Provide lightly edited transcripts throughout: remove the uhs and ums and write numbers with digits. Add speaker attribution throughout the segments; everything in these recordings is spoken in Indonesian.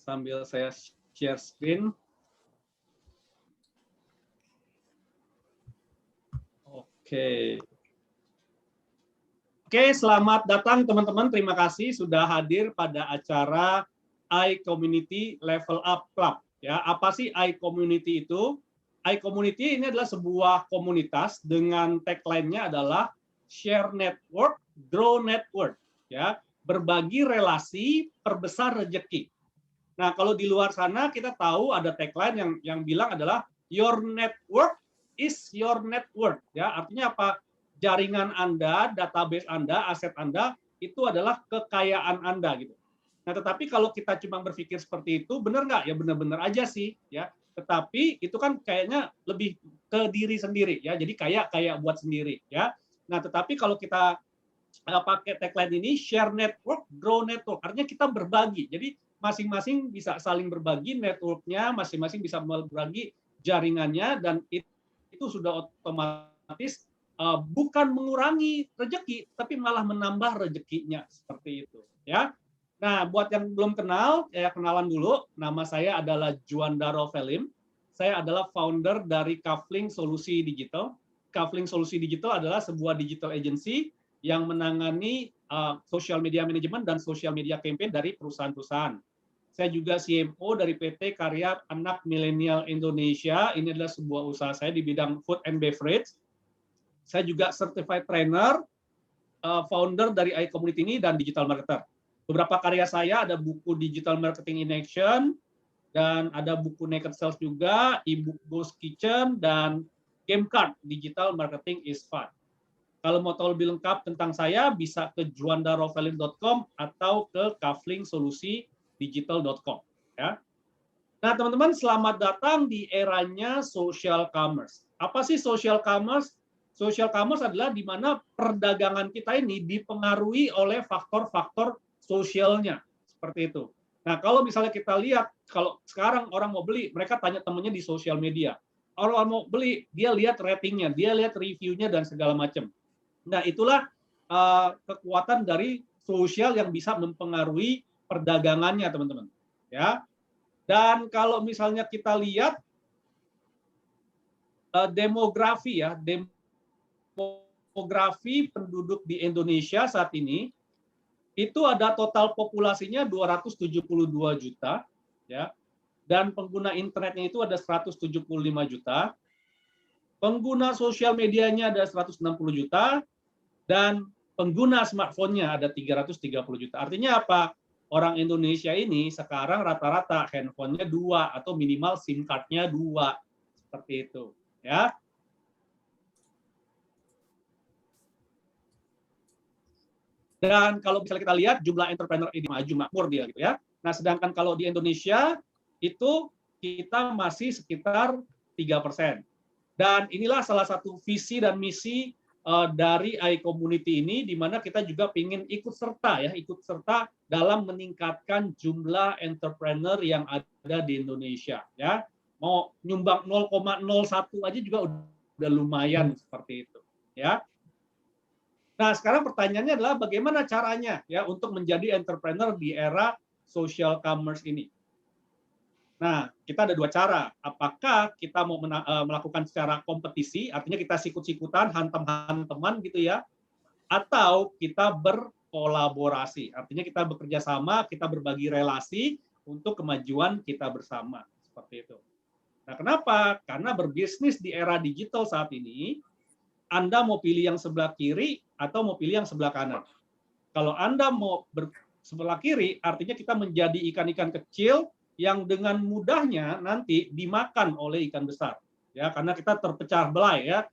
Speaker 1: sambil saya share screen. Oke. Oke, selamat datang teman-teman. Terima kasih sudah hadir pada acara iCommunity Level Up Club. Ya, apa sih iCommunity itu? iCommunity ini adalah sebuah komunitas dengan tagline-nya adalah Share Network, Grow Network. Ya, berbagi relasi, perbesar rezeki. Nah, kalau di luar sana kita tahu ada tagline yang bilang adalah Your network is your network. Ya, artinya apa? Jaringan Anda, database Anda, aset Anda itu adalah kekayaan Anda gitu. Nah, tetapi kalau kita cuma berpikir seperti itu, benar nggak? Ya benar-benar aja sih, ya. Tetapi itu kan kayaknya lebih ke diri sendiri, ya. Jadi kayak buat sendiri, ya. Nah, tetapi kalau kita pakai tagline ini, share network, grow network. Artinya kita berbagi. Jadi masing-masing bisa saling berbagi networknya, masing-masing bisa berbagi jaringannya, dan itu sudah otomatis bukan mengurangi rezeki, tapi malah menambah rezekinya seperti itu, ya. Nah, buat yang belum kenal, ya kenalan dulu. Nama saya adalah Juandaro Velim. Saya adalah founder dari Kafling Solusi Digital. Kafling Solusi Digital adalah sebuah digital agency yang menangani social media management dan social media campaign dari perusahaan-perusahaan. Saya juga CMO dari PT Karya Anak Milenial Indonesia. Ini adalah sebuah usaha saya di bidang food and beverage. Saya juga certified trainer, founder dari iCommunity ini, dan digital marketer. Beberapa karya saya ada buku Digital Marketing in Action, dan ada buku Naked Sales juga, e-book Ghost Kitchen, dan game card Digital Marketing is Fun. Kalau mau tahu lebih lengkap tentang saya, bisa ke juandarovelim.com atau ke kaflingsolusidigital.com. Ya. Nah, teman-teman, selamat datang di eranya social commerce. Apa sih social commerce? Social commerce adalah di mana perdagangan kita ini dipengaruhi oleh faktor-faktor sosialnya, seperti itu. Nah, kalau misalnya kita lihat, kalau sekarang orang mau beli, mereka tanya temennya di sosial media. Orang mau beli, dia lihat ratingnya, dia lihat reviewnya, dan segala macam. Nah, itulah kekuatan dari sosial yang bisa mempengaruhi perdagangannya, teman-teman. Ya. Dan kalau misalnya kita lihat demografi, ya, demografi penduduk di Indonesia saat ini, itu ada total populasinya 272 juta, ya, dan pengguna internetnya itu ada 175 juta, pengguna sosial medianya ada 160 juta, dan pengguna smartphone-nya ada 330 juta. Artinya apa? Orang Indonesia ini sekarang rata-rata handphone-nya 2 atau minimal SIM card-nya 2. Seperti itu, ya. Dan kalau misalnya kita lihat jumlah entrepreneur ini maju makmur dia gitu ya. Nah, sedangkan kalau di Indonesia itu kita masih sekitar 3%. Dan inilah salah satu visi dan misi dari iCommunity ini, di mana kita juga ingin ikut serta dalam meningkatkan jumlah entrepreneur yang ada di Indonesia, ya. Mau nyumbang 0,01 aja juga udah lumayan seperti itu, ya. Nah, sekarang pertanyaannya adalah bagaimana caranya ya untuk menjadi entrepreneur di era social commerce ini. Nah, kita ada dua cara. Apakah kita mau melakukan secara kompetisi, artinya kita sikut-sikutan, hantem-hanteman gitu ya, atau kita berkolaborasi, artinya kita bekerja sama, kita berbagi relasi untuk kemajuan kita bersama, seperti itu. Nah, kenapa? Karena berbisnis di era digital saat ini, Anda mau pilih yang sebelah kiri atau mau pilih yang sebelah kanan. Kalau Anda mau sebelah kiri, artinya kita menjadi ikan-ikan kecil yang dengan mudahnya nanti dimakan oleh ikan besar, ya, karena kita terpecah belah, ya.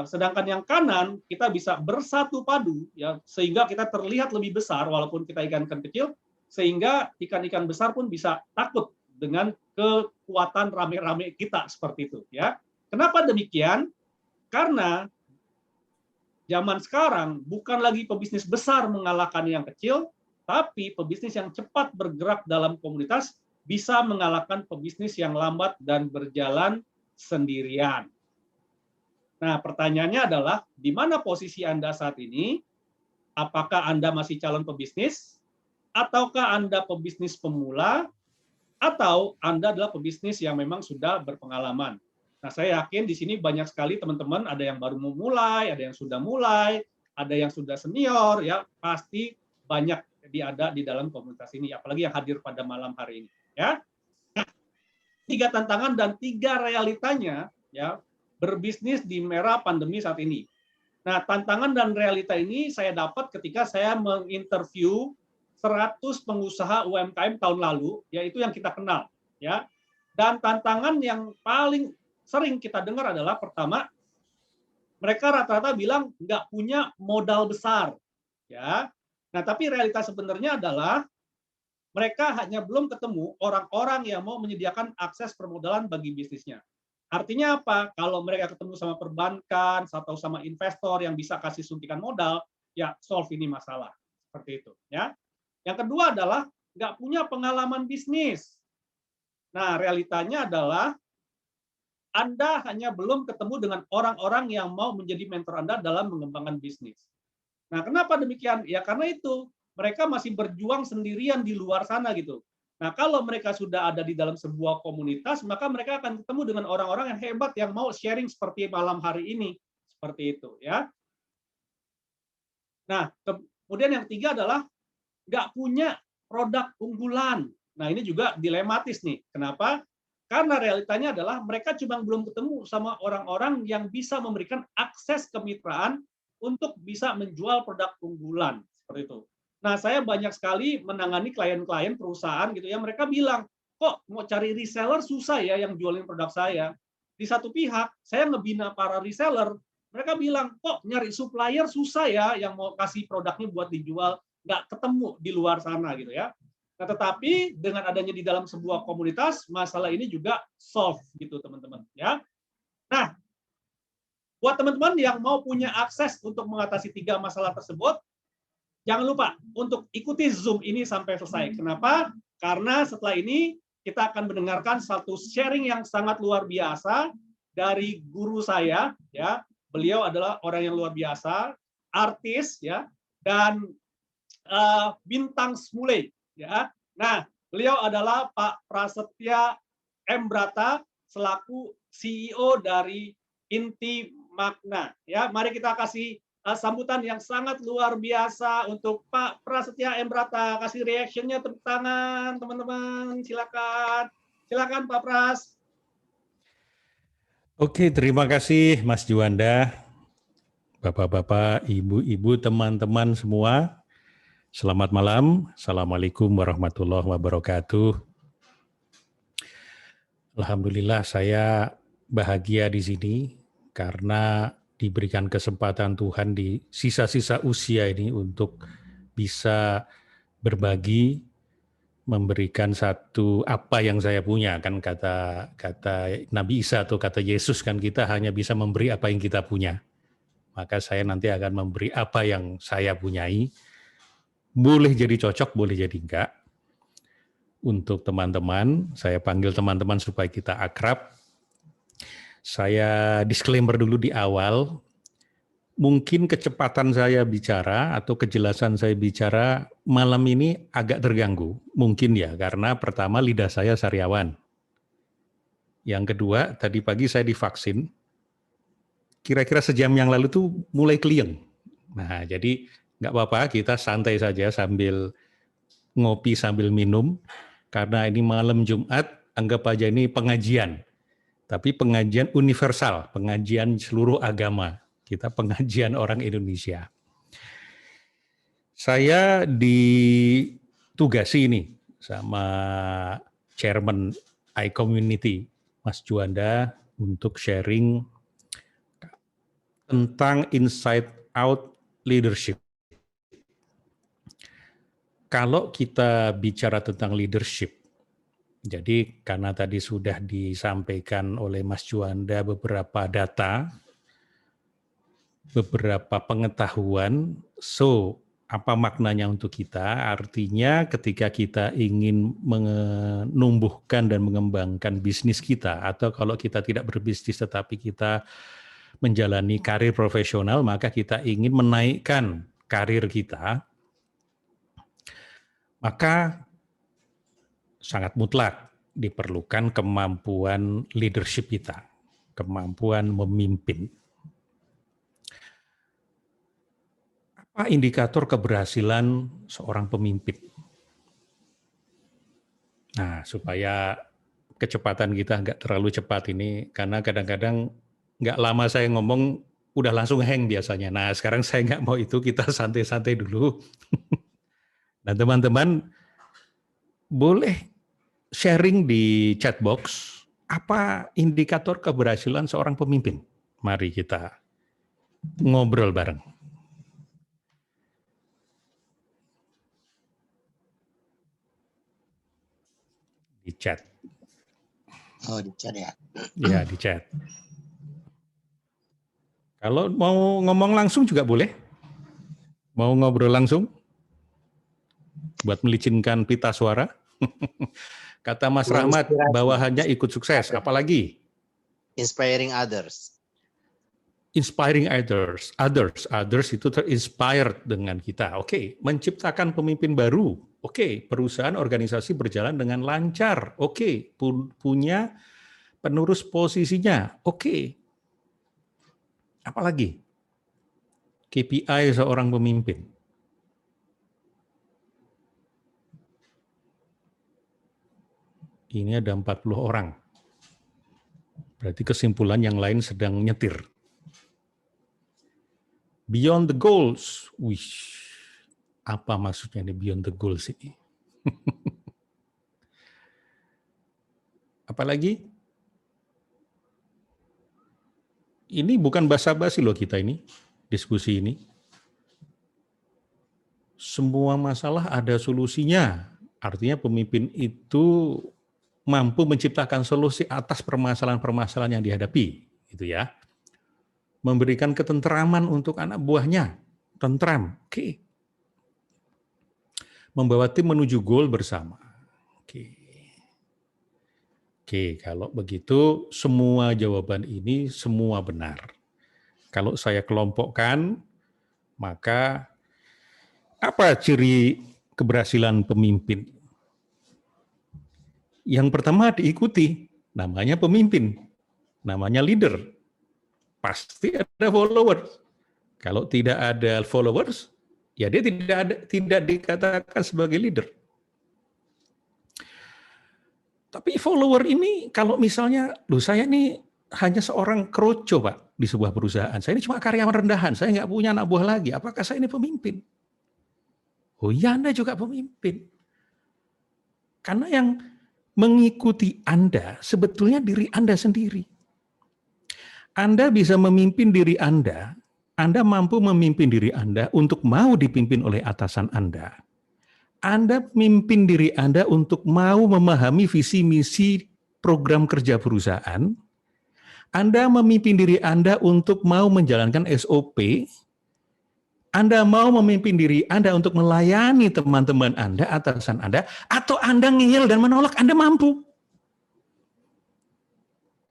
Speaker 1: Sedangkan yang kanan kita bisa bersatu padu, ya, sehingga kita terlihat lebih besar walaupun kita ikan-ikan kecil, sehingga ikan-ikan besar pun bisa takut dengan kekuatan rame-rame kita seperti itu, ya. Kenapa demikian? Karena zaman sekarang bukan lagi pebisnis besar mengalahkan yang kecil, tapi pebisnis yang cepat bergerak dalam komunitas bisa mengalahkan pebisnis yang lambat dan berjalan sendirian. Nah, pertanyaannya adalah, di mana posisi Anda saat ini? Apakah Anda masih calon pebisnis? Ataukah Anda pebisnis pemula? atau Anda adalah pebisnis yang memang sudah berpengalaman. Nah, saya yakin di sini banyak sekali teman-teman, ada yang baru mau mulai, ada yang sudah mulai, ada yang sudah senior, ya pasti banyak ada di dalam komunitas ini, apalagi yang hadir pada malam hari ini. Ya, 3 tantangan dan 3 realitanya, ya berbisnis di era pandemi saat ini. Nah, tantangan dan realita ini saya dapat ketika saya menginterview 100 pengusaha UMKM tahun lalu, yaitu yang kita kenal, ya. Dan tantangan yang paling sering kita dengar adalah pertama, mereka rata-rata bilang nggak punya modal besar, ya. Nah, tapi realitas sebenarnya adalah mereka hanya belum ketemu orang-orang yang mau menyediakan akses permodalan bagi bisnisnya. Artinya apa? Kalau mereka ketemu sama perbankan atau sama investor yang bisa kasih suntikan modal, ya solve ini masalah. Seperti itu. Ya. Yang kedua adalah nggak punya pengalaman bisnis. Nah, realitanya adalah Anda hanya belum ketemu dengan orang-orang yang mau menjadi mentor Anda dalam mengembangkan bisnis. Nah, kenapa demikian? Ya karena itu, mereka masih berjuang sendirian di luar sana gitu. Nah, kalau mereka sudah ada di dalam sebuah komunitas, maka mereka akan ketemu dengan orang-orang yang hebat yang mau sharing seperti malam hari ini. Seperti itu, ya. Nah, kemudian yang ketiga adalah nggak punya produk unggulan. Nah, ini juga dilematis nih. Kenapa? Karena realitanya adalah mereka cuma belum ketemu sama orang-orang yang bisa memberikan akses kemitraan untuk bisa menjual produk unggulan. Seperti itu. Nah, saya banyak sekali menangani klien-klien perusahaan gitu ya, mereka bilang, kok mau cari reseller susah ya yang jualin produk saya. Di satu pihak, saya ngebina para reseller, mereka bilang, kok nyari supplier susah ya yang mau kasih produknya buat dijual, nggak ketemu di luar sana gitu ya. Nah, tetapi dengan adanya di dalam sebuah komunitas, masalah ini juga solve gitu teman-teman ya. Nah, buat teman-teman yang mau punya akses untuk mengatasi 3 masalah tersebut, jangan lupa untuk ikuti Zoom ini sampai selesai. Kenapa? Karena setelah ini kita akan mendengarkan satu sharing yang sangat luar biasa dari guru saya ya. Beliau adalah orang yang luar biasa, artis ya, dan bintang Smule ya. Nah, beliau adalah Pak Prasetya M. Brata selaku CEO dari Inti Makna ya. Mari kita kasih sambutan yang sangat luar biasa untuk Pak Prasetya M. Brata. Kasih reaction-nya, tepuk tangan teman-teman. Silakan. Silakan Pak Pras.
Speaker 2: Oke, terima kasih Mas Juanda. Bapak-bapak, ibu-ibu, teman-teman semua. Selamat malam. Assalamualaikum warahmatullahi wabarakatuh. Alhamdulillah saya bahagia di sini karena diberikan kesempatan Tuhan di sisa-sisa usia ini untuk bisa berbagi, memberikan satu apa yang saya punya, kan kata Nabi Isa atau kata Yesus, kan kita hanya bisa memberi apa yang kita punya. Maka saya nanti akan memberi apa yang saya punyai. Boleh jadi cocok, boleh jadi enggak. Untuk teman-teman, saya panggil teman-teman supaya kita akrab. Saya disclaimer dulu di awal, mungkin kecepatan saya bicara atau kejelasan saya bicara malam ini agak terganggu. Mungkin ya, karena pertama lidah saya sariawan. Yang kedua, tadi pagi saya divaksin, kira-kira sejam yang lalu tuh mulai kliyeng. Nah, jadi nggak apa-apa, kita santai saja sambil ngopi sambil minum, karena ini malam Jumat, anggap aja ini pengajian. Tapi pengajian universal, pengajian seluruh agama. Kita pengajian orang Indonesia. Saya ditugasi ini sama Chairman iCommunity, Mas Juanda, untuk sharing tentang inside out leadership. Kalau kita bicara tentang leadership, jadi karena tadi sudah disampaikan oleh Mas Juanda beberapa data, beberapa pengetahuan, so apa maknanya untuk kita? Artinya ketika kita ingin menumbuhkan dan mengembangkan bisnis kita, atau kalau kita tidak berbisnis tetapi kita menjalani karir profesional, maka kita ingin menaikkan karir kita, maka sangat mutlak diperlukan kemampuan leadership kita, kemampuan memimpin. Apa indikator keberhasilan seorang pemimpin? Nah, supaya kecepatan kita nggak terlalu cepat ini, karena kadang-kadang nggak lama saya ngomong, udah langsung hang biasanya. Nah, sekarang saya nggak mau itu, kita santai-santai dulu. Dan teman-teman boleh sharing di chat box, apa indikator keberhasilan seorang pemimpin? Mari kita ngobrol bareng. Di chat.
Speaker 3: Oh, di chat ya?
Speaker 2: Ya, di chat. Kalau mau ngomong langsung juga boleh. Mau ngobrol langsung? Buat melicinkan pita suara. Kata Mas Rahmat, bawahannya ikut sukses. Apalagi?
Speaker 3: Inspiring others.
Speaker 2: Inspiring others. Others itu terinspired dengan kita. Oke, menciptakan pemimpin baru. Oke, perusahaan organisasi berjalan dengan lancar. Oke, punya penerus posisinya. Oke. Apalagi? KPI seorang pemimpin. Ini ada 40 orang. Berarti kesimpulan yang lain sedang nyetir. Beyond the goals. Wih, apa maksudnya nih beyond the goals ini? Apalagi? Ini bukan basa-basi loh kita ini, diskusi ini. Semua masalah ada solusinya. Artinya pemimpin itu mampu menciptakan solusi atas permasalahan-permasalahan yang dihadapi, gitu ya. Memberikan ketentraman untuk anak buahnya, tentram. Oke. Membawa tim menuju goal bersama. Oke, kalau begitu semua jawaban ini semua benar. Kalau saya kelompokkan, maka apa ciri keberhasilan pemimpin? Yang pertama diikuti, namanya pemimpin, namanya leader. Pasti ada followers. Kalau tidak ada followers, ya dia tidak dikatakan sebagai leader. Tapi follower ini kalau misalnya, saya ini hanya seorang kroco Pak di sebuah perusahaan. Saya ini cuma karyawan rendahan, saya nggak punya anak buah lagi. Apakah saya ini pemimpin? Oh iya, Anda juga pemimpin. Karena yang mengikuti Anda sebetulnya diri Anda sendiri. Anda bisa memimpin diri Anda mampu memimpin diri Anda untuk mau dipimpin oleh atasan Anda. Anda memimpin diri Anda untuk mau memahami visi misi program kerja perusahaan. Anda memimpin diri Anda untuk mau menjalankan SOP. Anda mau memimpin diri Anda untuk melayani teman-teman Anda, atasan Anda, atau Anda ngeyel dan menolak, Anda mampu.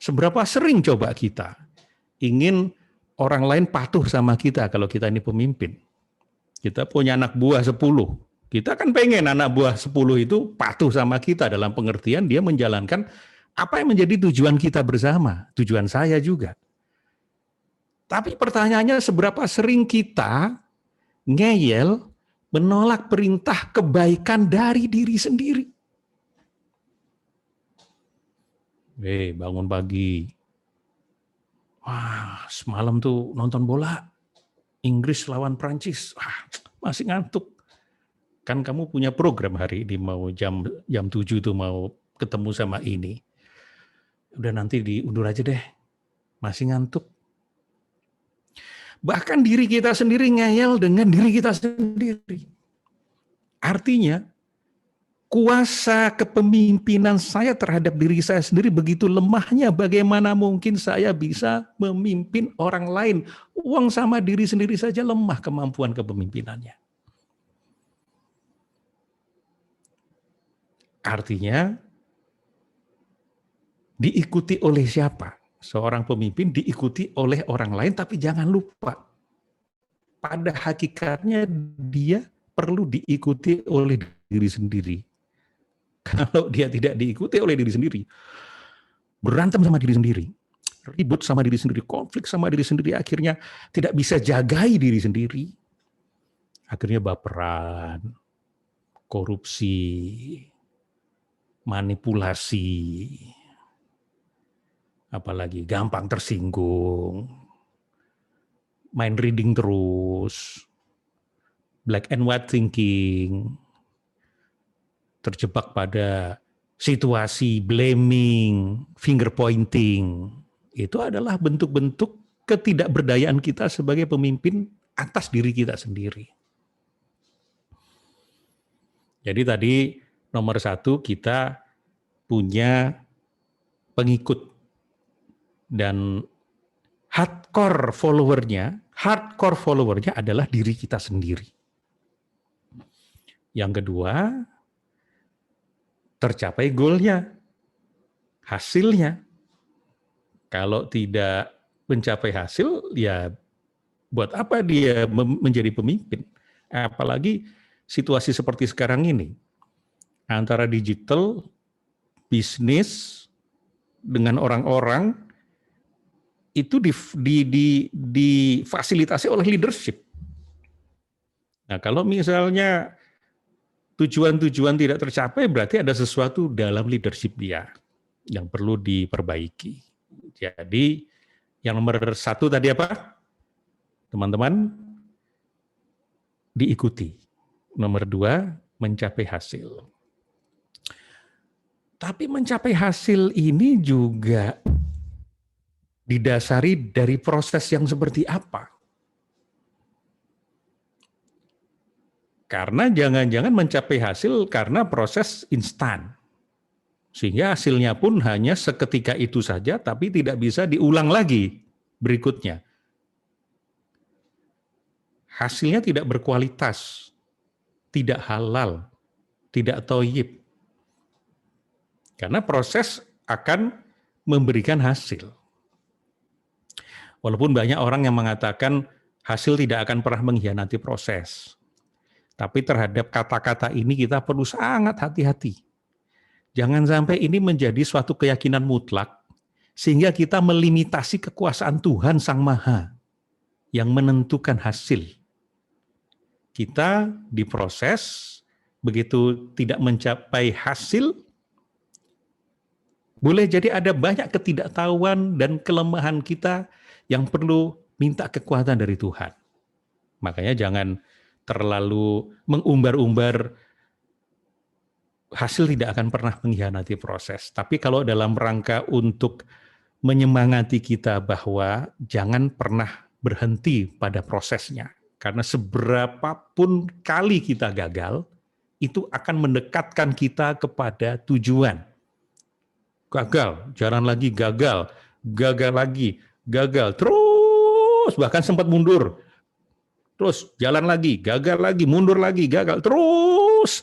Speaker 2: Seberapa sering coba kita ingin orang lain patuh sama kita kalau kita ini pemimpin? Kita punya anak buah 10. Kita kan pengen anak buah 10 itu patuh sama kita dalam pengertian dia menjalankan apa yang menjadi tujuan kita bersama, tujuan saya juga. Tapi pertanyaannya seberapa sering kita ngeyel, menolak perintah kebaikan dari diri sendiri. Bangun pagi. Wah, semalam tuh nonton bola. Inggris lawan Prancis. Wah, masih ngantuk. Kan kamu punya program hari ini mau jam 7 tuh mau ketemu sama ini. Udah nanti diundur aja deh. Masih ngantuk. Bahkan diri kita sendiri ngeyel dengan diri kita sendiri. Artinya, kuasa kepemimpinan saya terhadap diri saya sendiri begitu lemahnya, bagaimana mungkin saya bisa memimpin orang lain? Uang sama diri sendiri saja lemah kemampuan kepemimpinannya. Artinya, diikuti oleh siapa? Seorang pemimpin diikuti oleh orang lain, tapi jangan lupa, pada hakikatnya dia perlu diikuti oleh diri sendiri. Kalau dia tidak diikuti oleh diri sendiri, berantem sama diri sendiri, ribut sama diri sendiri, konflik sama diri sendiri, akhirnya tidak bisa jagai diri sendiri, akhirnya baperan, korupsi, manipulasi, apalagi gampang tersinggung, mind reading terus, black and white thinking, terjebak pada situasi blaming, finger pointing. Itu adalah bentuk-bentuk ketidakberdayaan kita sebagai pemimpin atas diri kita sendiri. Jadi tadi nomor 1 kita punya pengikut dan hardcore followernya adalah diri kita sendiri. Yang kedua, tercapai goalnya, hasilnya. Kalau tidak mencapai hasil, ya buat apa dia menjadi pemimpin? Apalagi situasi seperti sekarang ini, antara digital, bisnis, dengan orang-orang, itu difasilitasi oleh leadership. Nah, kalau misalnya tujuan-tujuan tidak tercapai, berarti ada sesuatu dalam leadership dia yang perlu diperbaiki. Jadi, yang nomor 1 tadi apa? Teman-teman, diikuti. Nomor 2, mencapai hasil. Tapi mencapai hasil ini juga didasari dari proses yang seperti apa? Karena jangan-jangan mencapai hasil karena proses instan. Sehingga hasilnya pun hanya seketika itu saja, tapi tidak bisa diulang lagi berikutnya. Hasilnya tidak berkualitas, tidak halal, tidak thayyib. Karena proses akan memberikan hasil. Walaupun banyak orang yang mengatakan hasil tidak akan pernah mengkhianati proses. Tapi terhadap kata-kata ini kita perlu sangat hati-hati. Jangan sampai ini menjadi suatu keyakinan mutlak, sehingga kita melimitasi kekuasaan Tuhan Sang Maha yang menentukan hasil. Kita diproses, begitu tidak mencapai hasil, boleh jadi ada banyak ketidaktahuan dan kelemahan kita yang perlu minta kekuatan dari Tuhan. Makanya jangan terlalu mengumbar-umbar, hasil tidak akan pernah mengkhianati proses. Tapi kalau dalam rangka untuk menyemangati kita bahwa jangan pernah berhenti pada prosesnya. Karena seberapapun kali kita gagal, itu akan mendekatkan kita kepada tujuan. Gagal, jalan lagi gagal, gagal lagi, gagal, terus bahkan sempat mundur. Terus jalan lagi, gagal lagi, mundur lagi, gagal. Terus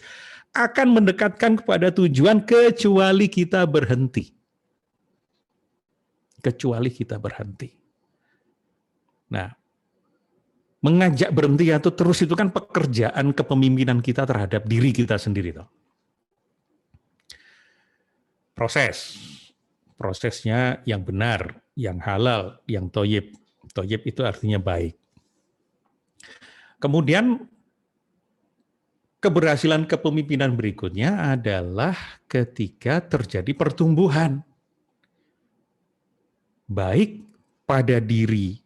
Speaker 2: akan mendekatkan kepada tujuan kecuali kita berhenti. Kecuali kita berhenti. Nah, mengajak berhenti atau terus itu kan pekerjaan kepemimpinan kita terhadap diri kita sendiri. Prosesnya yang benar, yang halal, yang thayyib. Thayyib itu artinya baik. Kemudian keberhasilan kepemimpinan berikutnya adalah ketika terjadi pertumbuhan. Baik pada diri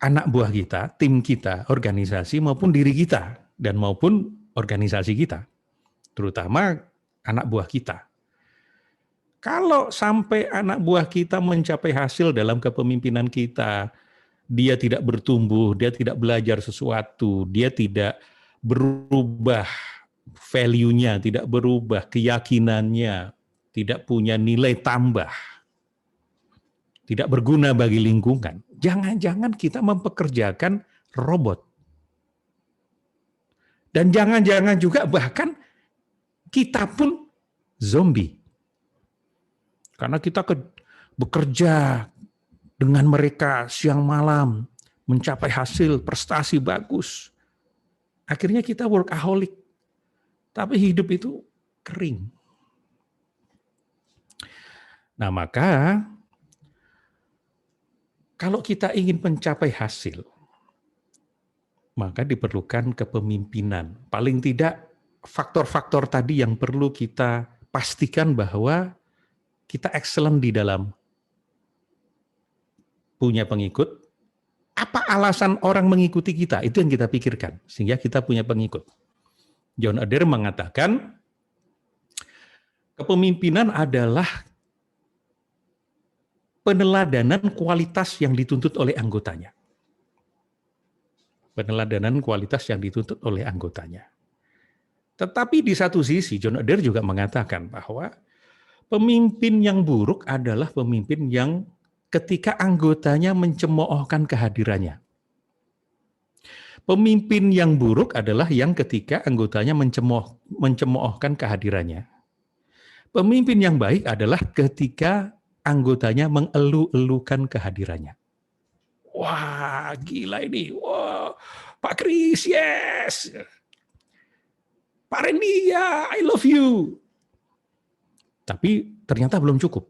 Speaker 2: anak buah kita, tim kita, organisasi maupun diri kita dan maupun organisasi kita. Terutama anak buah kita. Kalau sampai anak buah kita mencapai hasil dalam kepemimpinan kita, dia tidak bertumbuh, dia tidak belajar sesuatu, dia tidak berubah value-nya, tidak berubah keyakinannya, tidak punya nilai tambah, tidak berguna bagi lingkungan. Jangan-jangan kita mempekerjakan robot. Dan jangan-jangan juga bahkan kita pun zombie. Karena kita bekerja dengan mereka siang malam, mencapai hasil, prestasi bagus. Akhirnya kita workaholic. Tapi hidup itu kering. Nah, maka kalau kita ingin mencapai hasil, maka diperlukan kepemimpinan. Paling tidak faktor-faktor tadi yang perlu kita pastikan bahwa kita excellent di dalam punya pengikut. Apa alasan orang mengikuti kita? Itu yang kita pikirkan, sehingga kita punya pengikut. John Adair mengatakan, kepemimpinan adalah peneladanan kualitas yang dituntut oleh anggotanya. Peneladanan kualitas yang dituntut oleh anggotanya. Tetapi di satu sisi, John Adair juga mengatakan bahwa pemimpin yang buruk adalah pemimpin yang ketika anggotanya mencemoohkan kehadirannya. Pemimpin yang buruk adalah yang ketika anggotanya mencemoohkan kehadirannya. Pemimpin yang baik adalah ketika anggotanya mengeluh-elukan kehadirannya. Wah, gila ini. Wah, Pak Kris, yes. Pak Randy, ya, I love you. Tapi ternyata belum cukup.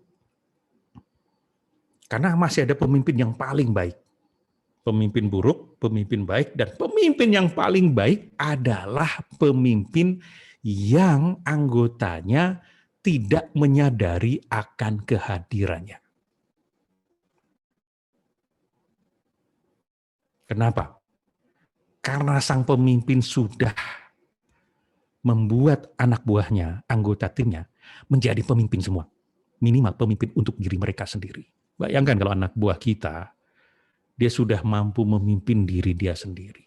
Speaker 2: Karena masih ada pemimpin yang paling baik. Pemimpin buruk, pemimpin baik, dan pemimpin yang paling baik adalah pemimpin yang anggotanya tidak menyadari akan kehadirannya. Kenapa? Karena sang pemimpin sudah membuat anak buahnya, anggota timnya, menjadi pemimpin semua. Minimal pemimpin untuk diri mereka sendiri. Bayangkan kalau anak buah kita, dia sudah mampu memimpin diri dia sendiri.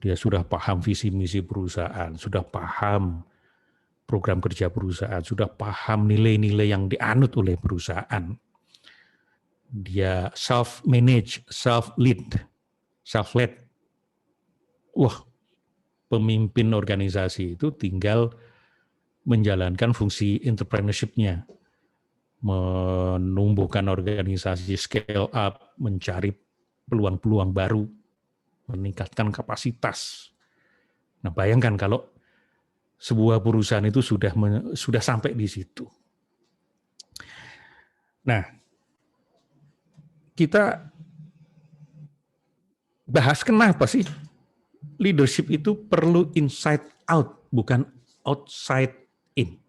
Speaker 2: Dia sudah paham visi misi perusahaan, sudah paham program kerja perusahaan, sudah paham nilai-nilai yang dianut oleh perusahaan. Dia self-manage, self-lead, self-led. Wah, pemimpin organisasi itu tinggal menjalankan fungsi entrepreneurship-nya, menumbuhkan organisasi, scale up, mencari peluang-peluang baru, meningkatkan kapasitas. Nah, bayangkan kalau sebuah perusahaan itu sudah sampai di situ. Nah, kita bahas kenapa sih leadership itu perlu inside out, bukan outside in.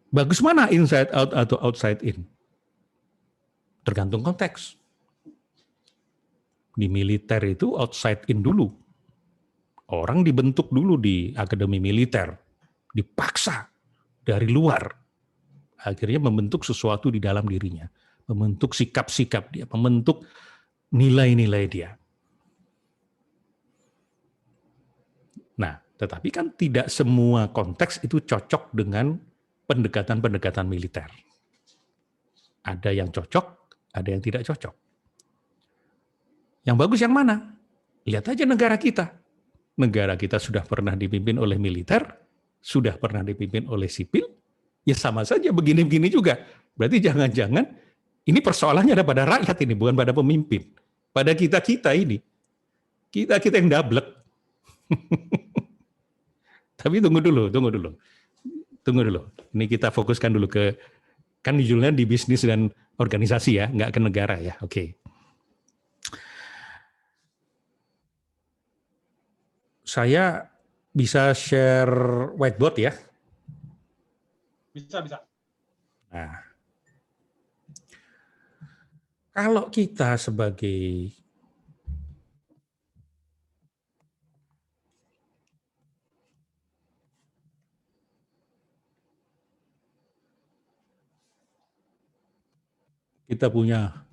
Speaker 2: Bagus mana inside out atau outside in? Tergantung konteks. Di militer itu outside in dulu. Orang dibentuk dulu di akademi militer. Dipaksa dari luar. Akhirnya membentuk sesuatu di dalam dirinya. Membentuk sikap-sikap dia. Membentuk nilai-nilai dia. Nah, tetapi kan tidak semua konteks itu cocok dengan pendekatan-pendekatan militer. Ada yang cocok, ada yang tidak cocok. Yang bagus yang mana? Lihat aja negara kita. Negara kita sudah pernah dipimpin oleh militer, sudah pernah dipimpin oleh sipil, ya sama saja begini-begini juga. Berarti jangan-jangan ini persoalannya ada pada rakyat ini, bukan pada pemimpin. Pada kita-kita ini. Kita-kita yang dablek. Tapi tunggu dulu. Ini kita fokuskan dulu ke, kan judulnya di bisnis dan organisasi ya, nggak ke negara ya. Oke. Saya bisa share whiteboard ya?
Speaker 1: Bisa.
Speaker 2: Nah, kalau kita sebagai kita punya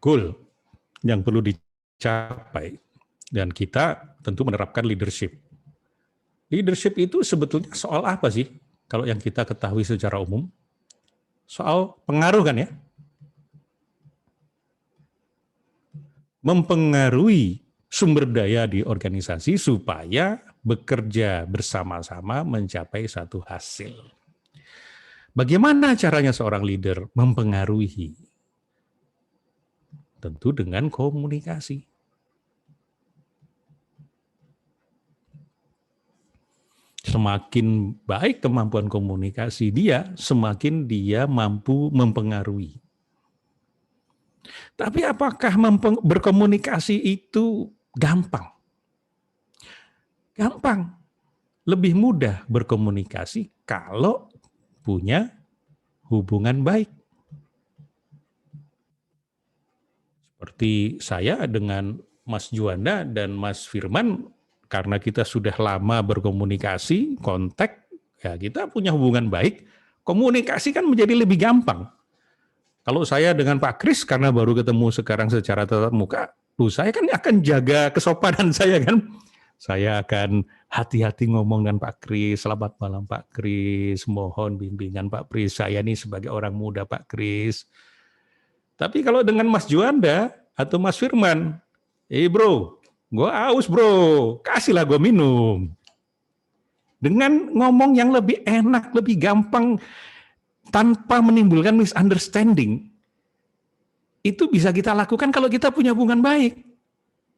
Speaker 2: goal yang perlu dicapai, dan kita tentu menerapkan leadership. Leadership itu sebetulnya soal apa sih? Kalau yang kita ketahui secara umum, soal pengaruh kan ya? Mempengaruhi sumber daya di organisasi supaya bekerja bersama-sama mencapai satu hasil. Bagaimana caranya seorang leader mempengaruhi? Tentu dengan komunikasi. semakin baik kemampuan komunikasi dia, semakin dia mampu mempengaruhi. Tapi apakah berkomunikasi itu gampang? Gampang. Lebih mudah berkomunikasi kalau punya hubungan baik. Seperti saya dengan Mas Juanda dan Mas Firman, karena kita sudah lama berkomunikasi, kontak, ya kita punya hubungan baik, komunikasi kan menjadi lebih gampang. Kalau saya dengan Pak Kris, karena baru ketemu sekarang secara tatap muka, saya kan akan jaga kesopanan saya kan. Saya akan hati-hati ngomong dengan Pak Kris, selamat malam Pak Kris, mohon bimbingan Pak Kris, saya ini sebagai orang muda Pak Kris. Tapi kalau dengan Mas Juanda atau Mas Firman, bro, gue aus bro, kasihlah gue minum. Dengan ngomong yang lebih enak, lebih gampang, tanpa menimbulkan misunderstanding, itu bisa kita lakukan kalau kita punya hubungan baik.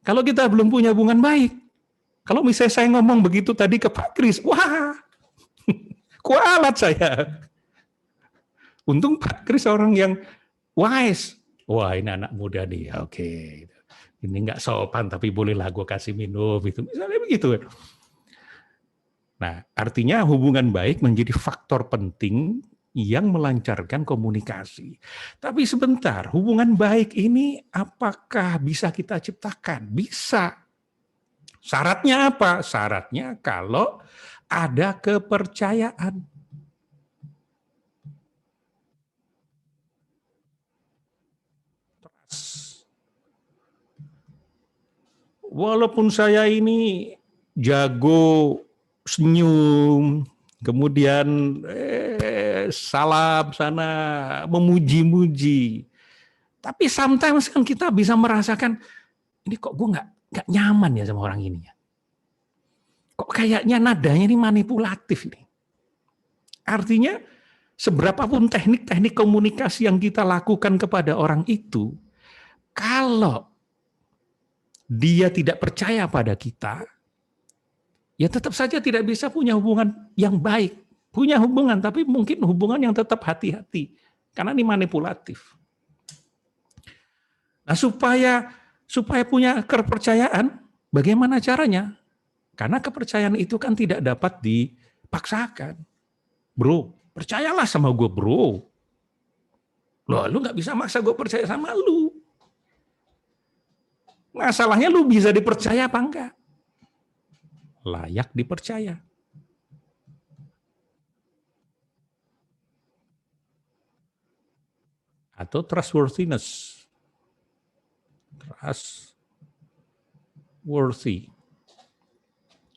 Speaker 2: Kalau kita belum punya hubungan baik, kalau misalnya saya ngomong begitu tadi ke Pak Kris, wah, kualat saya. Untung Pak Kris orang yang wise. Wah, ini anak muda nih, oke. Ini nggak sopan, tapi bolehlah gue kasih minum, itu misalnya begitu. Nah, artinya hubungan baik menjadi faktor penting yang melancarkan komunikasi. Tapi sebentar, hubungan baik ini apakah bisa kita ciptakan? Bisa. Syaratnya apa? Syaratnya kalau ada kepercayaan. Walaupun saya ini jago senyum, kemudian salam sana, memuji-muji. Tapi sometimes kan kita bisa merasakan, ini kok gue nggak nyaman ya sama orang ini ya. Kok kayaknya nadanya ini manipulatif ini. Artinya seberapapun teknik-teknik komunikasi yang kita lakukan kepada orang itu, kalau dia tidak percaya pada kita, ya tetap saja tidak bisa punya hubungan yang baik. Punya hubungan, tapi mungkin hubungan yang tetap hati-hati. Karena ini manipulatif. Nah, supaya punya kepercayaan, bagaimana caranya? Karena kepercayaan itu kan tidak dapat dipaksakan. Bro, percayalah sama gue bro. Loh, lu gak bisa maksa gue percaya sama lu. Masalahnya lu bisa dipercaya apa enggak? Layak dipercaya. Atau trustworthiness. Trustworthy.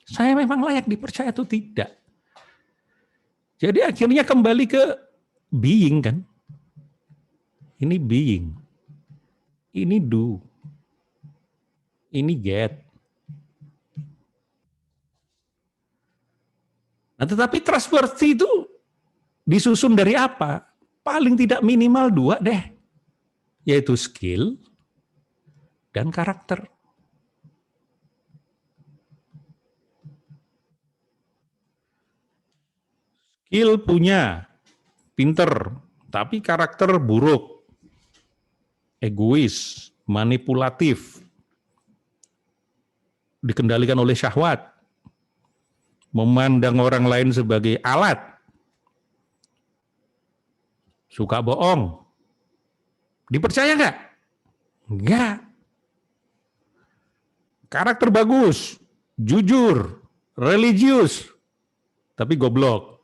Speaker 2: Saya memang layak dipercaya atau tidak? Jadi akhirnya kembali ke being kan. Ini being. Ini do. Ini get. Nah, tetapi trustworthy itu disusun dari apa? Paling tidak minimal 2 deh. Yaitu skill dan karakter. Skill punya, pinter, tapi karakter buruk, egois, manipulatif, dikendalikan oleh syahwat, memandang orang lain sebagai alat, suka bohong, dipercaya nggak? Nggak. Karakter bagus, jujur, religius, tapi goblok.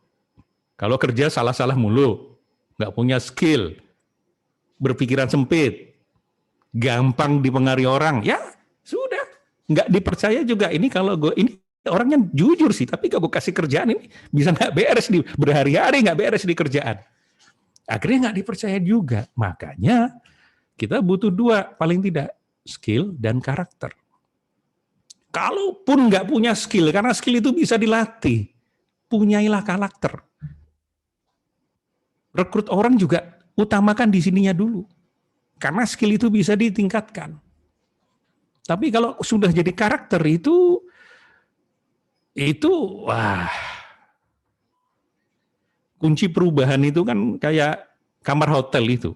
Speaker 2: Kalau kerja salah-salah mulu, nggak punya skill, berpikiran sempit, gampang dipengaruhi orang, ya sudah, nggak dipercaya juga. Ini kalau gue ini orangnya jujur sih, tapi kalau gue kasih kerjaan ini bisa nggak beres di berhari-hari nggak beres di kerjaan. Akhirnya nggak dipercaya juga. Makanya kita butuh 2 paling tidak, skill dan karakter. Kalaupun nggak punya skill, karena skill itu bisa dilatih, punyailah karakter. Rekrut orang juga utamakan di sininya dulu. Karena skill itu bisa ditingkatkan. Tapi kalau sudah jadi karakter itu wah, Kunci perubahan itu kan kayak kamar hotel itu.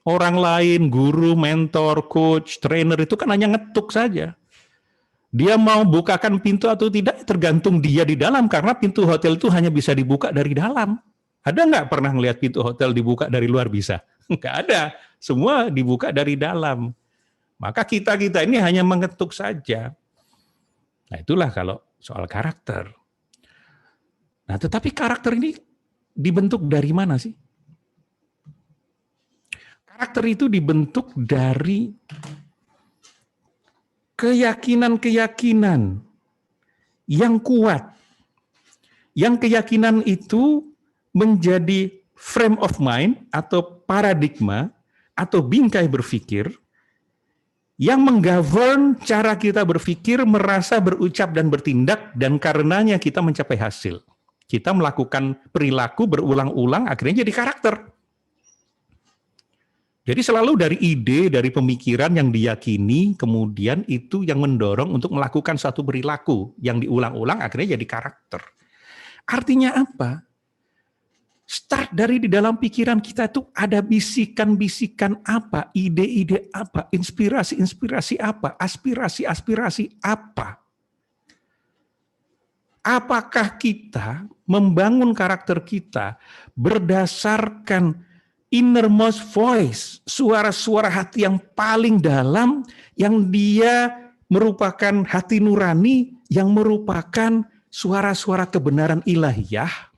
Speaker 2: Orang lain, guru, mentor, coach, trainer itu kan hanya ngetuk saja. Dia mau bukakan pintu atau tidak tergantung dia di dalam, karena pintu hotel itu hanya bisa dibuka dari dalam. Ada nggak pernah ngelihat pintu hotel dibuka dari luar bisa? Nggak ada. Semua dibuka dari dalam. Maka kita ini hanya mengetuk saja. Nah itulah kalau soal karakter. Nah tetapi karakter ini dibentuk dari mana sih? Karakter itu dibentuk dari keyakinan-keyakinan yang kuat. Yang keyakinan itu menjadi frame of mind atau paradigma atau bingkai berpikir yang menggovern cara kita berpikir, merasa, berucap, dan bertindak, dan karenanya kita mencapai hasil. Kita melakukan perilaku berulang-ulang, akhirnya jadi karakter. Jadi selalu dari ide, dari pemikiran yang diyakini, kemudian itu yang mendorong untuk melakukan suatu perilaku yang diulang-ulang, akhirnya jadi karakter. Artinya apa? Start dari di dalam pikiran kita itu ada bisikan-bisikan apa, ide-ide apa, inspirasi-inspirasi apa, aspirasi-aspirasi apa. Apakah kita membangun karakter kita berdasarkan innermost voice, suara-suara hati yang paling dalam, yang dia merupakan hati nurani, yang merupakan suara-suara kebenaran ilahiyah,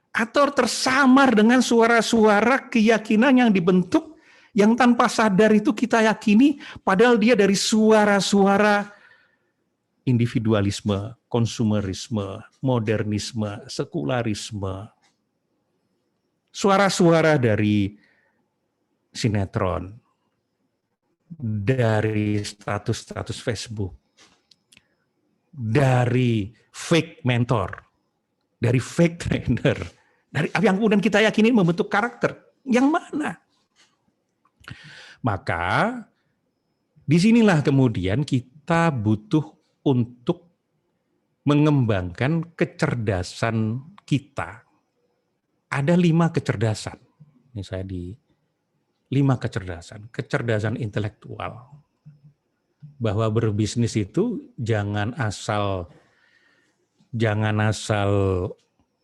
Speaker 2: atau tersamar dengan suara-suara keyakinan yang dibentuk, yang tanpa sadar itu kita yakini, padahal dia dari suara-suara individualisme, konsumerisme, modernisme, sekularisme, suara-suara dari sinetron, dari status-status Facebook, dari fake mentor, dari fake trainer, dari yang kemudian kita yakini membentuk karakter. Yang mana? Maka disinilah kemudian kita butuh untuk mengembangkan kecerdasan kita. Ada 5 kecerdasan. Ini saya di 5 kecerdasan. Kecerdasan intelektual. Bahwa berbisnis itu jangan asal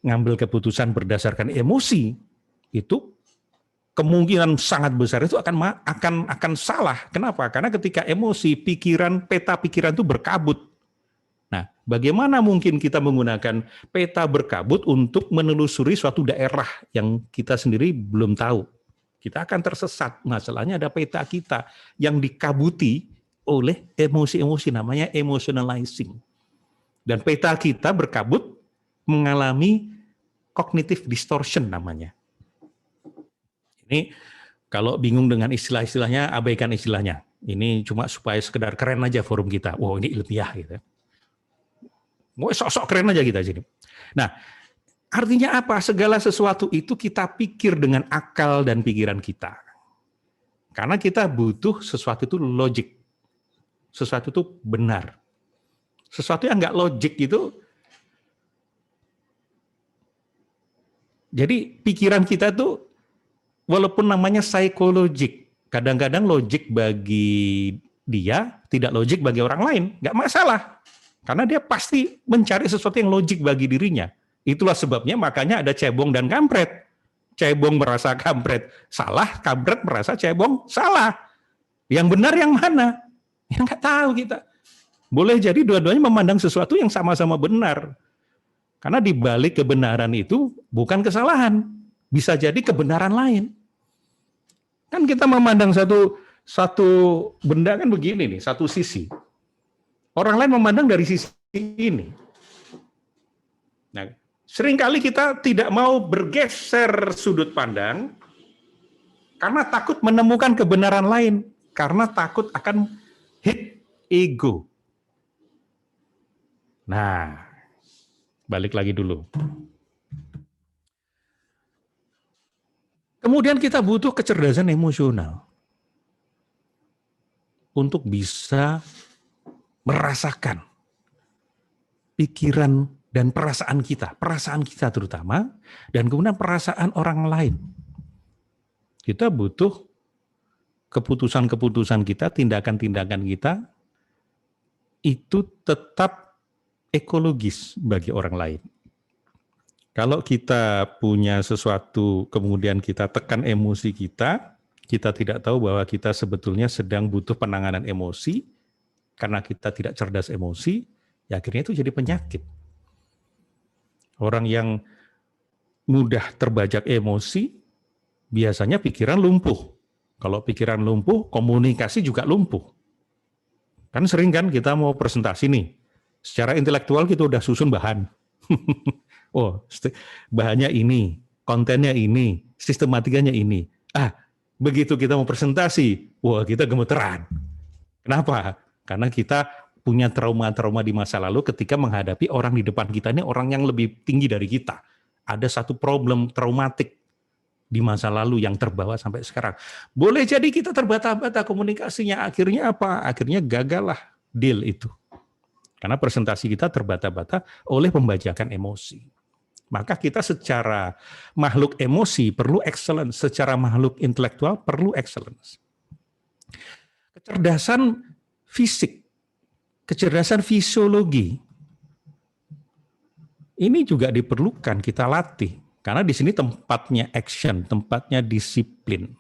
Speaker 2: ngambil keputusan berdasarkan emosi. Itu kemungkinan sangat besar itu akan salah. Kenapa? Karena ketika emosi, peta pikiran itu berkabut. Nah, bagaimana mungkin kita menggunakan peta berkabut untuk menelusuri suatu daerah yang kita sendiri belum tahu? Kita akan tersesat. Masalahnya ada peta kita yang dikabuti oleh emosi-emosi, namanya emotionalizing. Dan peta kita berkabut mengalami cognitive distortion namanya. Ini kalau bingung dengan istilah-istilahnya, abaikan istilahnya. Ini cuma supaya sekedar keren aja forum kita. Wow, ini ilmiah gitu. Mau sok-sok keren aja kita sini. Nah, artinya apa? Segala sesuatu itu kita pikir dengan akal dan pikiran kita. Karena kita butuh sesuatu itu logik. Sesuatu itu benar. Sesuatu yang nggak logik itu, jadi pikiran kita tuh walaupun namanya psikologik, kadang-kadang logik bagi dia, tidak logik bagi orang lain, nggak masalah. Karena dia pasti mencari sesuatu yang logik bagi dirinya. Itulah sebabnya makanya ada cebong dan kampret. Cebong merasa kampret salah, kampret merasa cebong salah. Yang benar yang mana? Ya nggak tahu kita. Boleh jadi dua-duanya memandang sesuatu yang sama-sama benar. Karena di balik kebenaran itu bukan kesalahan. Bisa jadi kebenaran lain. Kan kita memandang satu benda kan begini nih, satu sisi. Orang lain memandang dari sisi ini. Nah, seringkali kita tidak mau bergeser sudut pandang karena takut menemukan kebenaran lain, karena takut akan hit ego. Nah, balik lagi dulu. Kemudian kita butuh kecerdasan emosional untuk bisa merasakan pikiran dan perasaan kita terutama, dan kemudian perasaan orang lain. Kita butuh keputusan-keputusan kita, tindakan-tindakan kita, itu tetap ekologis bagi orang lain. Kalau kita punya sesuatu, kemudian kita tekan emosi kita tidak tahu bahwa kita sebetulnya sedang butuh penanganan emosi, karena kita tidak cerdas emosi, ya akhirnya itu jadi penyakit. Orang yang mudah terbajak emosi, biasanya pikiran lumpuh. Kalau pikiran lumpuh, komunikasi juga lumpuh. Kan sering kan kita mau presentasi nih, secara intelektual kita udah susun bahan. Oh, bahannya ini, kontennya ini, sistematikanya ini. Begitu kita mau presentasi, wah kita gemeteran. Kenapa? Karena kita punya trauma-trauma di masa lalu ketika menghadapi orang di depan kita ini orang yang lebih tinggi dari kita. Ada satu problem traumatik di masa lalu yang terbawa sampai sekarang. Boleh jadi kita terbata-bata komunikasinya, akhirnya apa? Akhirnya gagal lah deal itu. Karena presentasi kita terbata-bata oleh pembajakan emosi. Maka kita secara makhluk emosi perlu excellence, secara makhluk intelektual perlu excellence. Kecerdasan fisik, kecerdasan fisiologi, ini juga diperlukan kita latih. Karena di sini tempatnya action, tempatnya disiplin.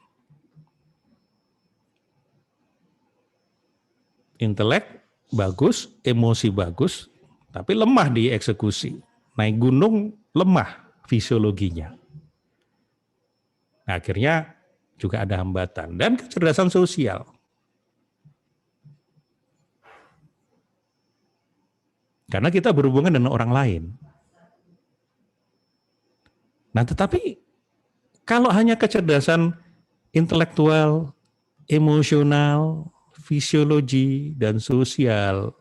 Speaker 2: Intelek bagus, emosi bagus, tapi lemah di eksekusi. Naik gunung lemah fisiologinya. Nah, akhirnya juga ada hambatan. Dan kecerdasan sosial. Karena kita berhubungan dengan orang lain. Nah, tetapi kalau hanya kecerdasan intelektual, emosional, fisiologi, dan sosial,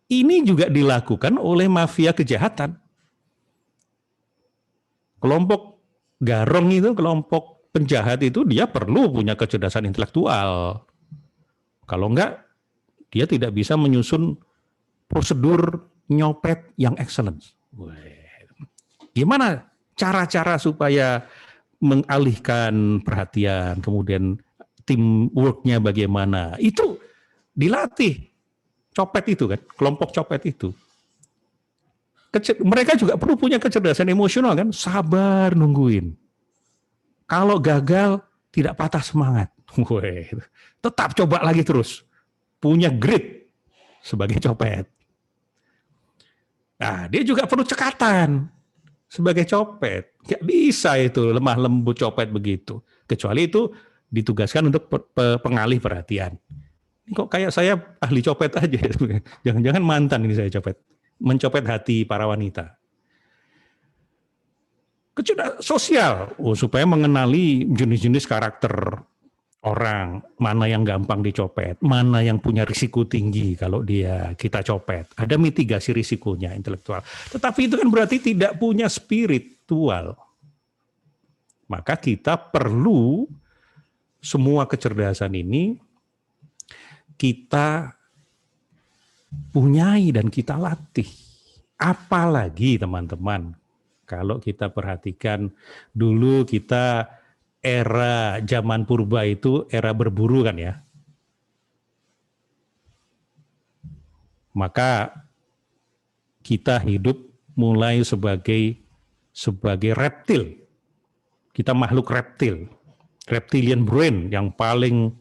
Speaker 2: ini juga dilakukan oleh mafia kejahatan. Kelompok garong itu, kelompok penjahat itu, dia perlu punya kecerdasan intelektual. Kalau enggak, dia tidak bisa menyusun prosedur nyopet yang excellent. Gimana cara-cara supaya mengalihkan perhatian, kemudian teamwork-nya bagaimana? Itu dilatih. Copet itu kan, kelompok copet itu. Mereka juga perlu punya kecerdasan emosional kan, sabar nungguin. Kalau gagal, tidak patah semangat. Tetap coba lagi terus. Punya grit sebagai copet. Nah, dia juga perlu cekatan sebagai copet. Nggak bisa itu lemah lembut copet begitu. Kecuali itu ditugaskan untuk pengalih perhatian. Kok kayak saya ahli copet aja. Jangan-jangan mantan ini saya copet. Mencopet hati para wanita. Kecerdasan sosial, supaya mengenali jenis-jenis karakter orang, mana yang gampang dicopet, mana yang punya risiko tinggi kalau kita copet. Ada mitigasi risikonya intelektual. Tetapi itu kan berarti tidak punya spiritual. Maka kita perlu semua kecerdasan ini kita punyai dan kita latih. Apalagi teman-teman, kalau kita perhatikan dulu kita era zaman purba itu era berburu kan ya. Maka kita hidup mulai sebagai reptil. Kita makhluk reptil. Reptilian brain yang paling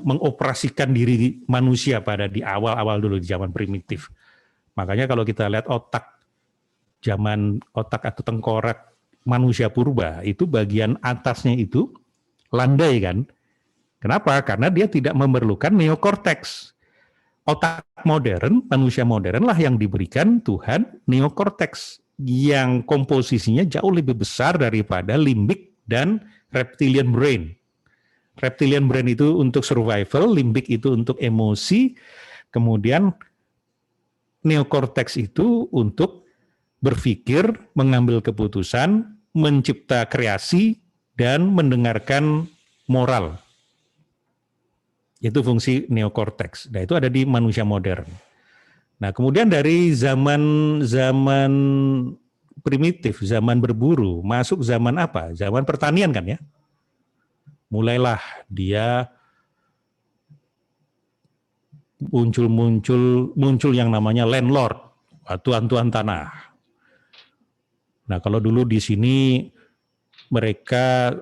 Speaker 2: mengoperasikan diri manusia pada di awal-awal dulu di zaman primitif. Makanya kalau kita lihat otak atau tengkorak manusia purba itu bagian atasnya itu landai kan. Kenapa? Karena dia tidak memerlukan neokorteks. Otak modern, manusia modern lah yang diberikan Tuhan neokorteks yang komposisinya jauh lebih besar daripada limbik dan reptilian brain. Reptilian brain itu untuk survival, limbik itu untuk emosi, kemudian neokorteks itu untuk berpikir, mengambil keputusan, mencipta kreasi, dan mendengarkan moral. Itu fungsi neokorteks. Nah, itu ada di manusia modern. Nah, kemudian dari zaman primitif, zaman berburu, masuk zaman apa? Zaman pertanian kan ya. Mulailah dia muncul yang namanya landlord, tuan-tuan tanah. Nah, kalau dulu di sini mereka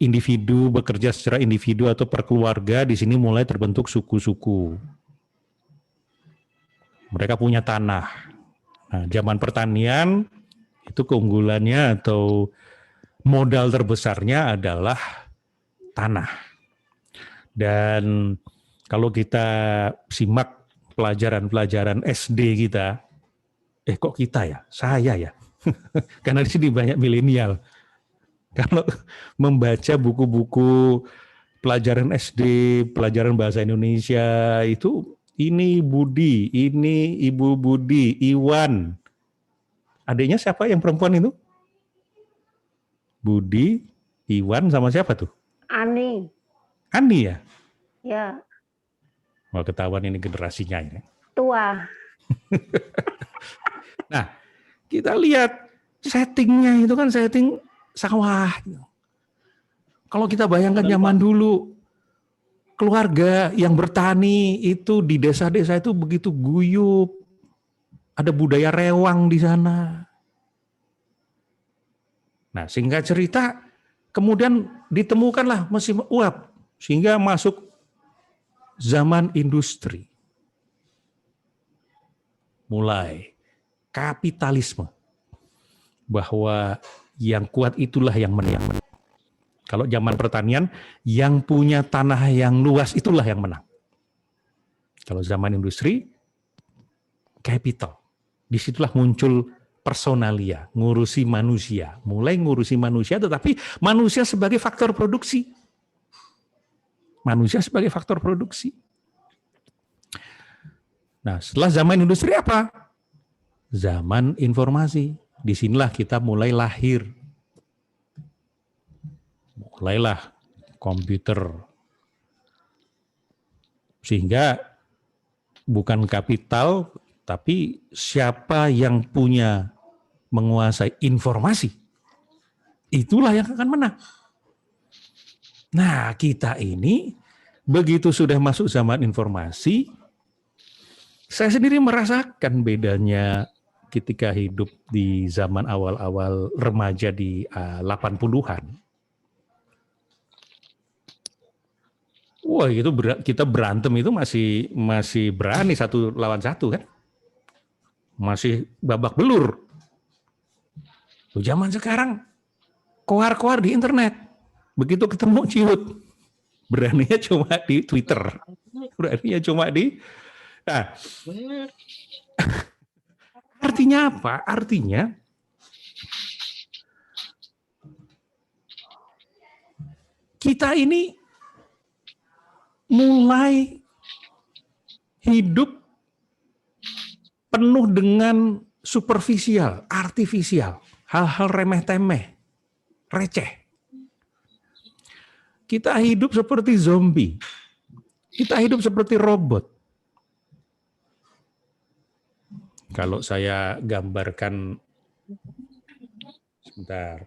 Speaker 2: individu bekerja secara individu atau per keluarga, di sini mulai terbentuk suku-suku. Mereka punya tanah. Nah, zaman pertanian itu keunggulannya atau modal terbesarnya adalah tanah. Dan kalau kita simak pelajaran-pelajaran SD kita, kok kita ya? Saya ya. Karena di sini banyak milenial. Kalau membaca buku-buku pelajaran SD, pelajaran bahasa Indonesia itu ini Budi, ini Ibu Budi, Iwan. Adiknya siapa yang perempuan itu? Budi, Iwan sama siapa tuh?
Speaker 4: Ani.
Speaker 2: Ani ya?
Speaker 4: Ya,
Speaker 2: Mau ketahuan ini generasinya ini.
Speaker 4: tua.
Speaker 2: Nah, kita lihat settingnya itu kan setting sawah. Kalau kita bayangkan zaman dulu, keluarga yang bertani itu di desa-desa itu begitu guyup. Ada budaya rewang di sana. Nah, singkat cerita, kemudian ditemukanlah mesin uap. Sehingga masuk zaman industri. Mulai kapitalisme. Bahwa yang kuat itulah yang menang. Kalau zaman pertanian, yang punya tanah yang luas itulah yang menang. Kalau zaman industri, capital. Disitulah muncul personalia, ngurusi manusia. Mulai ngurusi manusia, tetapi manusia sebagai faktor produksi. Manusia sebagai faktor produksi. Nah, setelah zaman industri apa? Zaman informasi. Disinilah kita mulai lahir. Mulailah komputer. Sehingga bukan kapital, tapi siapa yang punya menguasai informasi, itulah yang akan menang. Nah, kita ini begitu sudah masuk zaman informasi, saya sendiri merasakan bedanya ketika hidup di zaman awal-awal remaja di 80-an. Wah, itu kita berantem itu masih berani 1 lawan 1 kan? Masih babak belur. Zaman sekarang koar-koar di internet. Begitu ketemu ciut, beraninya cuma di Twitter. Beraninya cuma di... Nah, artinya apa? Artinya kita ini mulai hidup penuh dengan superficial, artifisial, hal-hal remeh-temeh, receh. Kita hidup seperti zombie. Kita hidup seperti robot. Kalau saya gambarkan, sebentar.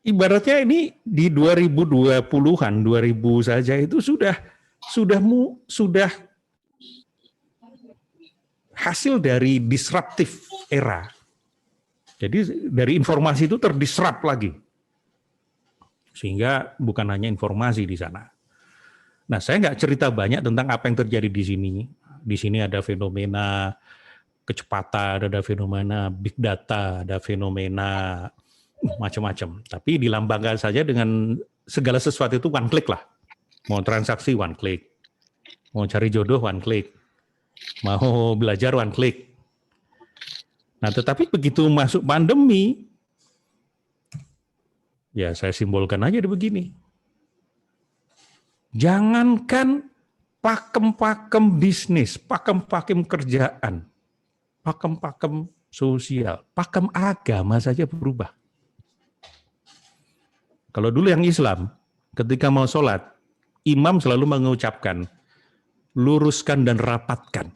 Speaker 2: Ibaratnya ini di 2020-an, 2000 saja itu sudah hasil dari disruptif era. Jadi dari informasi itu terdisrupt lagi. Sehingga bukan hanya informasi di sana. Nah, saya nggak cerita banyak tentang apa yang terjadi di sini. Di sini ada fenomena kecepatan, ada fenomena big data, ada fenomena macam-macam. Tapi dilambangkan saja dengan segala sesuatu itu one click lah. Mau transaksi one click. Mau cari jodoh one click. Mau belajar one click. Nah, tetapi begitu masuk pandemi, ya saya simbolkan aja begini. Jangankan pakem-pakem bisnis, pakem-pakem kerjaan, pakem-pakem sosial, pakem agama saja berubah. Kalau dulu yang Islam, ketika mau sholat, imam selalu mengucapkan, luruskan dan rapatkan.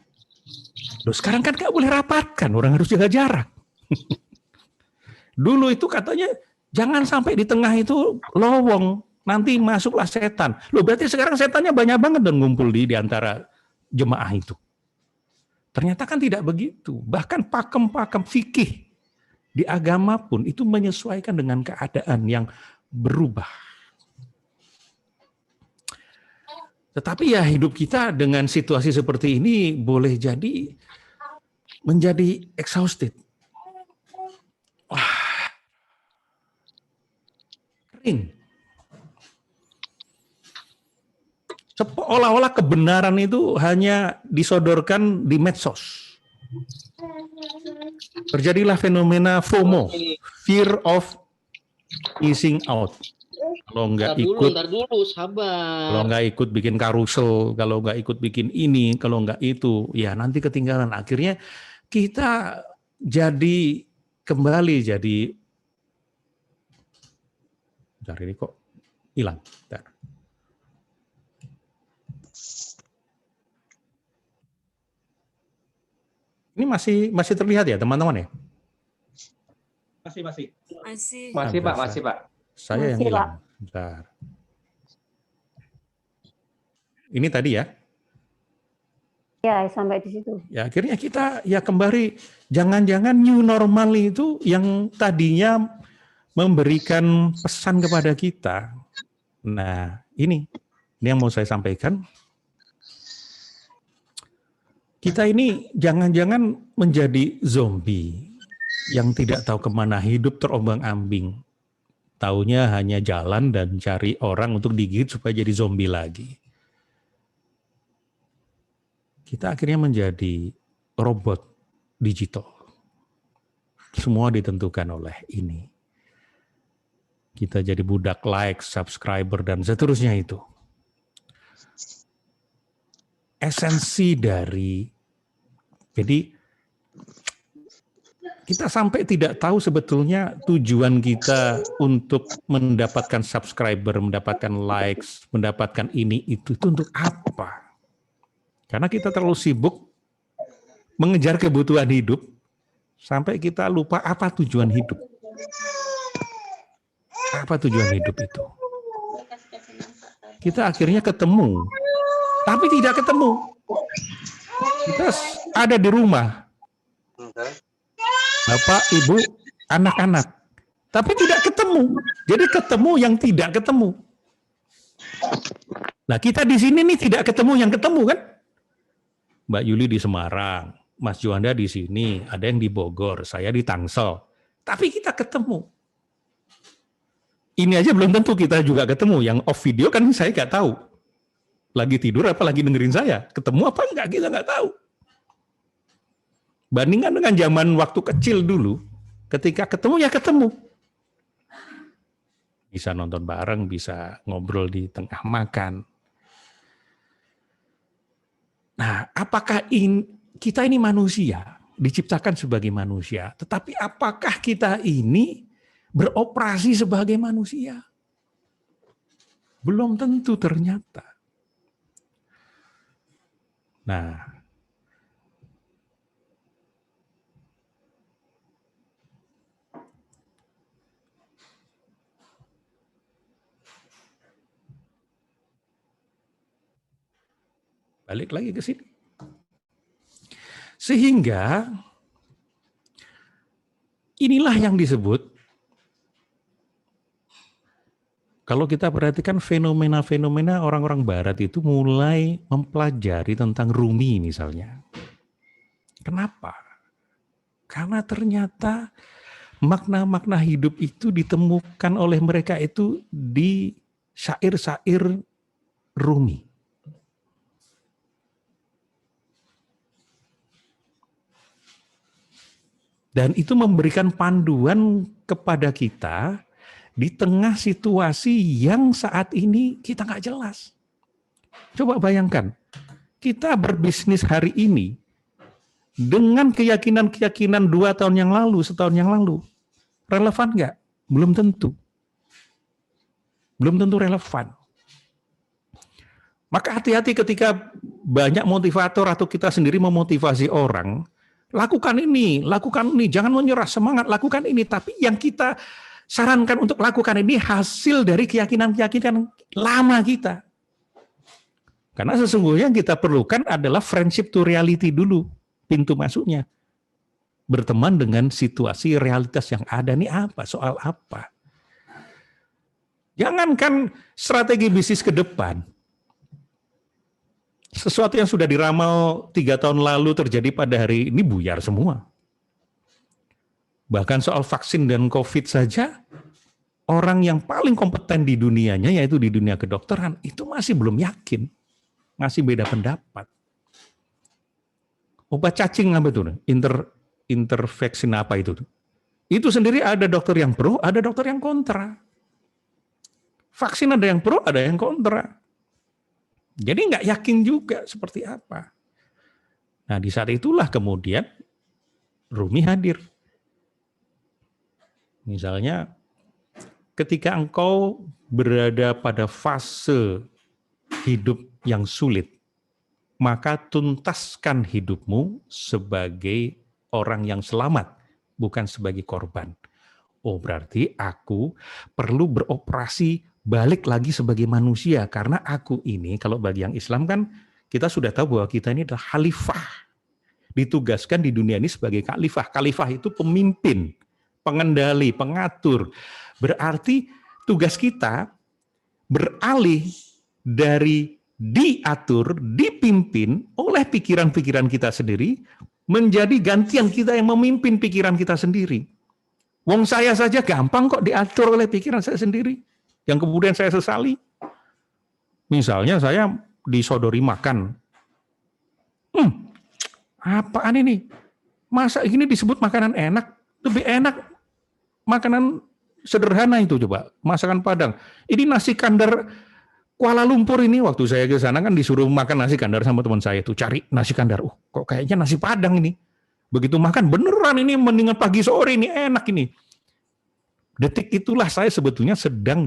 Speaker 2: Loh, sekarang kan nggak boleh rapatkan, orang harus jaga jarak. Dulu itu katanya, jangan sampai di tengah itu lowong, nanti masuklah setan. Loh, berarti sekarang setannya banyak banget dan ngumpul di antara jemaah itu. Ternyata kan tidak begitu. Bahkan pakem-pakem fikih di agama pun itu menyesuaikan dengan keadaan yang berubah. Tetapi ya hidup kita dengan situasi seperti ini boleh jadi menjadi exhausted. Wah, kering. Seolah-olah kebenaran itu hanya disodorkan di medsos. Terjadilah fenomena FOMO, fear of missing out. Kalau nggak ikut,
Speaker 3: sabar.
Speaker 2: kalau nggak ikut bikin karusel, kalau nggak ikut bikin ini, kalau nggak itu, ya nanti ketinggalan. Akhirnya kita jadi kembali jadi, bentar ini kok hilang. Bentar. Ini masih terlihat ya teman-teman ya?
Speaker 1: Masih.
Speaker 5: Masih Pak.
Speaker 2: Saya yang
Speaker 4: Masih,
Speaker 2: hilang. Bentar. Ini tadi ya.
Speaker 4: Ya, sampai di situ.
Speaker 2: Ya akhirnya kita ya kembali, jangan-jangan new normal itu yang tadinya memberikan pesan kepada kita. Nah, ini yang mau saya sampaikan. Kita ini jangan-jangan menjadi zombie yang tidak tahu kemana, hidup terombang-ambing. Taunya hanya jalan dan cari orang untuk digigit supaya jadi zombie lagi. Kita akhirnya menjadi robot digital. Semua ditentukan oleh ini. Kita jadi budak like, subscriber, dan seterusnya itu. Esensi dari, jadi kita sampai tidak tahu sebetulnya tujuan kita untuk mendapatkan subscriber, mendapatkan likes, mendapatkan ini itu untuk apa? Karena kita terlalu sibuk mengejar kebutuhan hidup sampai kita lupa apa tujuan hidup. Apa tujuan hidup itu? Kita akhirnya ketemu, tapi tidak ketemu. Kita ada di rumah. Bapak, Ibu, anak-anak. Tapi tidak ketemu. Jadi ketemu yang tidak ketemu. Nah, kita di sini nih tidak ketemu yang ketemu kan? Mbak Yuli di Semarang, Mas Juanda di sini, ada yang di Bogor, saya di Tangsel. Tapi kita ketemu. Ini aja belum tentu kita juga ketemu. Yang off video kan saya nggak tahu. Lagi tidur apa lagi dengerin saya. Ketemu apa enggak kita nggak tahu. Bandingkan dengan zaman waktu kecil dulu, ketika ketemu ya ketemu. Bisa nonton bareng, bisa ngobrol di tengah makan. Nah, apakah kita ini manusia, diciptakan sebagai manusia, tetapi apakah kita ini beroperasi sebagai manusia? Belum tentu ternyata. Nah, balik lagi ke sini. Sehingga inilah yang disebut, kalau kita perhatikan fenomena-fenomena orang-orang barat itu mulai mempelajari tentang Rumi misalnya. Kenapa? Karena ternyata makna-makna hidup itu ditemukan oleh mereka itu di syair-syair Rumi. Dan itu memberikan panduan kepada kita di tengah situasi yang saat ini kita nggak jelas. Coba bayangkan, kita berbisnis hari ini dengan keyakinan-keyakinan 2 tahun yang lalu, setahun yang lalu. Relevan nggak? Belum tentu. Belum tentu relevan. Maka hati-hati ketika banyak motivator atau kita sendiri memotivasi orang, lakukan ini, jangan menyerah, semangat, lakukan ini. Tapi yang kita sarankan untuk lakukan ini hasil dari keyakinan-keyakinan lama kita. Karena sesungguhnya yang kita perlukan adalah friendship to reality dulu, pintu masuknya. Berteman dengan situasi realitas yang ada, ini apa, soal apa. Jangankan strategi bisnis ke depan, sesuatu yang sudah diramal 3 tahun lalu terjadi pada hari ini buyar semua. Bahkan soal vaksin dan COVID saja, orang yang paling kompeten di dunianya, yaitu di dunia kedokteran, itu masih belum yakin. Masih beda pendapat. Obat cacing apa itu? Intervaksin apa itu? Itu sendiri ada dokter yang pro, ada dokter yang kontra. Vaksin ada yang pro, ada yang kontra. Jadi nggak yakin juga seperti apa. Nah di saat itulah kemudian Rumi hadir. Misalnya ketika engkau berada pada fase hidup yang sulit, maka tuntaskan hidupmu sebagai orang yang selamat, bukan sebagai korban. Oh berarti aku perlu beroperasi balik lagi sebagai manusia, karena aku ini, kalau bagi yang Islam kan kita sudah tahu bahwa kita ini adalah khalifah, ditugaskan di dunia ini sebagai khalifah. Khalifah itu pemimpin, pengendali, pengatur. Berarti tugas kita beralih dari diatur, dipimpin oleh pikiran-pikiran kita sendiri, menjadi gantian kita yang memimpin pikiran kita sendiri. Wong saya saja gampang kok diatur oleh pikiran saya sendiri, yang kemudian saya sesali. Misalnya saya disodori makan. Apaan ini? Masa ini disebut makanan enak? Lebih enak makanan sederhana itu coba. Masakan Padang. Ini nasi kandar Kuala Lumpur ini, waktu saya ke sana kan disuruh makan nasi kandar sama teman saya itu. Cari nasi kandar. Kok kayaknya nasi Padang ini. Begitu makan, beneran ini mendingan pagi sore ini enak ini. Detik itulah saya sebetulnya sedang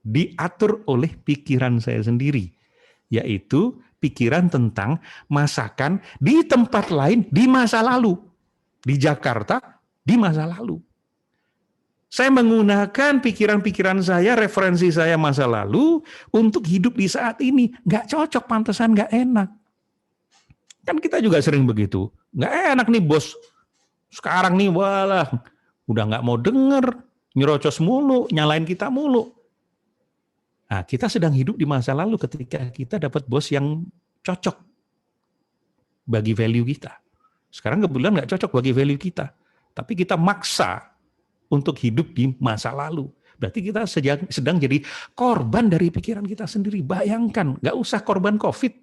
Speaker 2: diatur oleh pikiran saya sendiri. Yaitu pikiran tentang masakan di tempat lain di masa lalu. Di Jakarta di masa lalu. Saya menggunakan pikiran-pikiran saya, referensi saya masa lalu untuk hidup di saat ini. Nggak cocok, pantesan nggak enak. Kan kita juga sering begitu. Nggak enak nih bos. Sekarang nih walah, udah nggak mau denger, nyerocos mulu, nyalain kita mulu. Nah, kita sedang hidup di masa lalu ketika kita dapat bos yang cocok bagi value kita. Sekarang kebetulan nggak cocok bagi value kita. Tapi kita maksa untuk hidup di masa lalu. Berarti kita sedang jadi korban dari pikiran kita sendiri. Bayangkan, nggak usah korban COVID,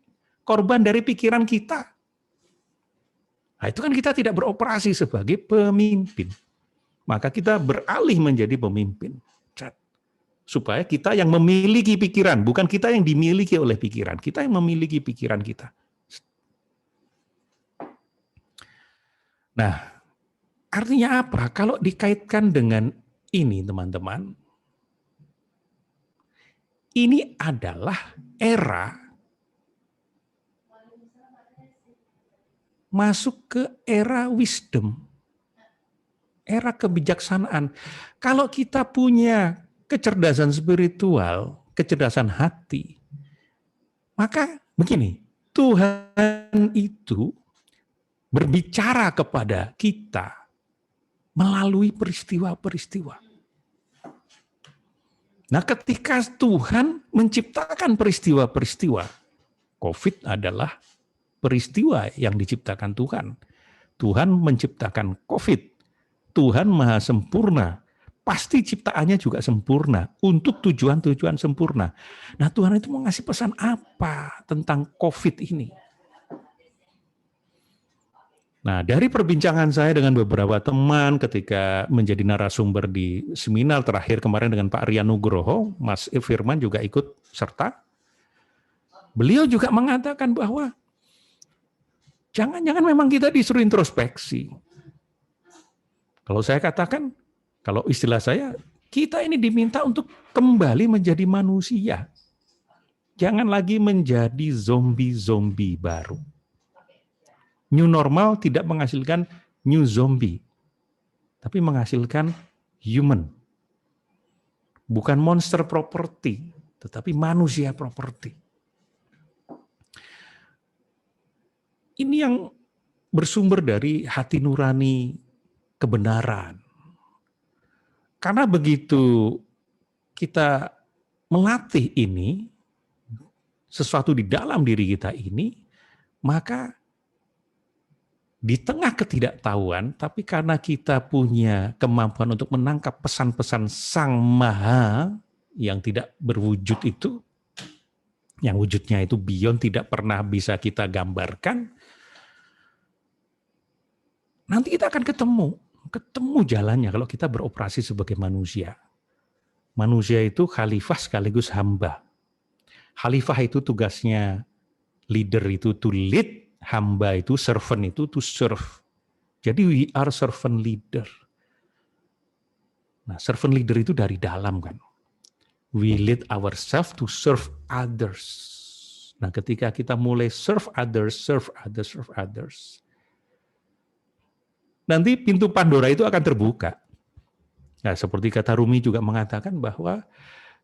Speaker 2: korban dari pikiran kita. Nah, itu kan kita tidak beroperasi sebagai pemimpin. Maka kita beralih menjadi pemimpin. Supaya kita yang memiliki pikiran, bukan kita yang dimiliki oleh pikiran. Kita yang memiliki pikiran kita. Nah, artinya apa? Kalau dikaitkan dengan ini, teman-teman, ini adalah era masuk ke era wisdom, era kebijaksanaan. Kalau kita punya kecerdasan spiritual, kecerdasan hati, maka begini, Tuhan itu berbicara kepada kita melalui peristiwa-peristiwa. Nah, ketika Tuhan menciptakan peristiwa-peristiwa, COVID adalah peristiwa yang diciptakan Tuhan. Tuhan menciptakan COVID. Tuhan Maha Sempurna. Pasti ciptaannya juga sempurna untuk tujuan-tujuan sempurna. Nah, Tuhan itu mau ngasih pesan apa tentang COVID ini? Nah, dari perbincangan saya dengan beberapa teman ketika menjadi narasumber di seminar terakhir kemarin dengan Pak Rian Nugroho, Mas Firman juga ikut serta. Beliau juga mengatakan bahwa jangan-jangan memang kita disuruh introspeksi. Kalau saya katakan, kalau istilah saya, kita ini diminta untuk kembali menjadi manusia. Jangan lagi menjadi zombie-zombie baru. New normal tidak menghasilkan new zombie, tapi menghasilkan human. Bukan monster property, tetapi manusia property. Ini yang bersumber dari hati nurani kebenaran. Karena begitu kita melatih ini, sesuatu di dalam diri kita ini, maka di tengah ketidaktahuan, tapi karena kita punya kemampuan untuk menangkap pesan-pesan Sang Maha yang tidak berwujud itu, yang wujudnya itu beyond, tidak pernah bisa kita gambarkan, nanti kita akan ketemu jalannya kalau kita beroperasi sebagai manusia. Manusia itu khalifah sekaligus hamba. Khalifah itu tugasnya leader itu to lead, hamba itu, servant itu to serve. Jadi we are servant leader. Nah, servant leader itu dari dalam kan. We lead ourselves to serve others. Nah, ketika kita mulai serve others, nanti pintu Pandora itu akan terbuka. Nah, seperti kata Rumi juga mengatakan bahwa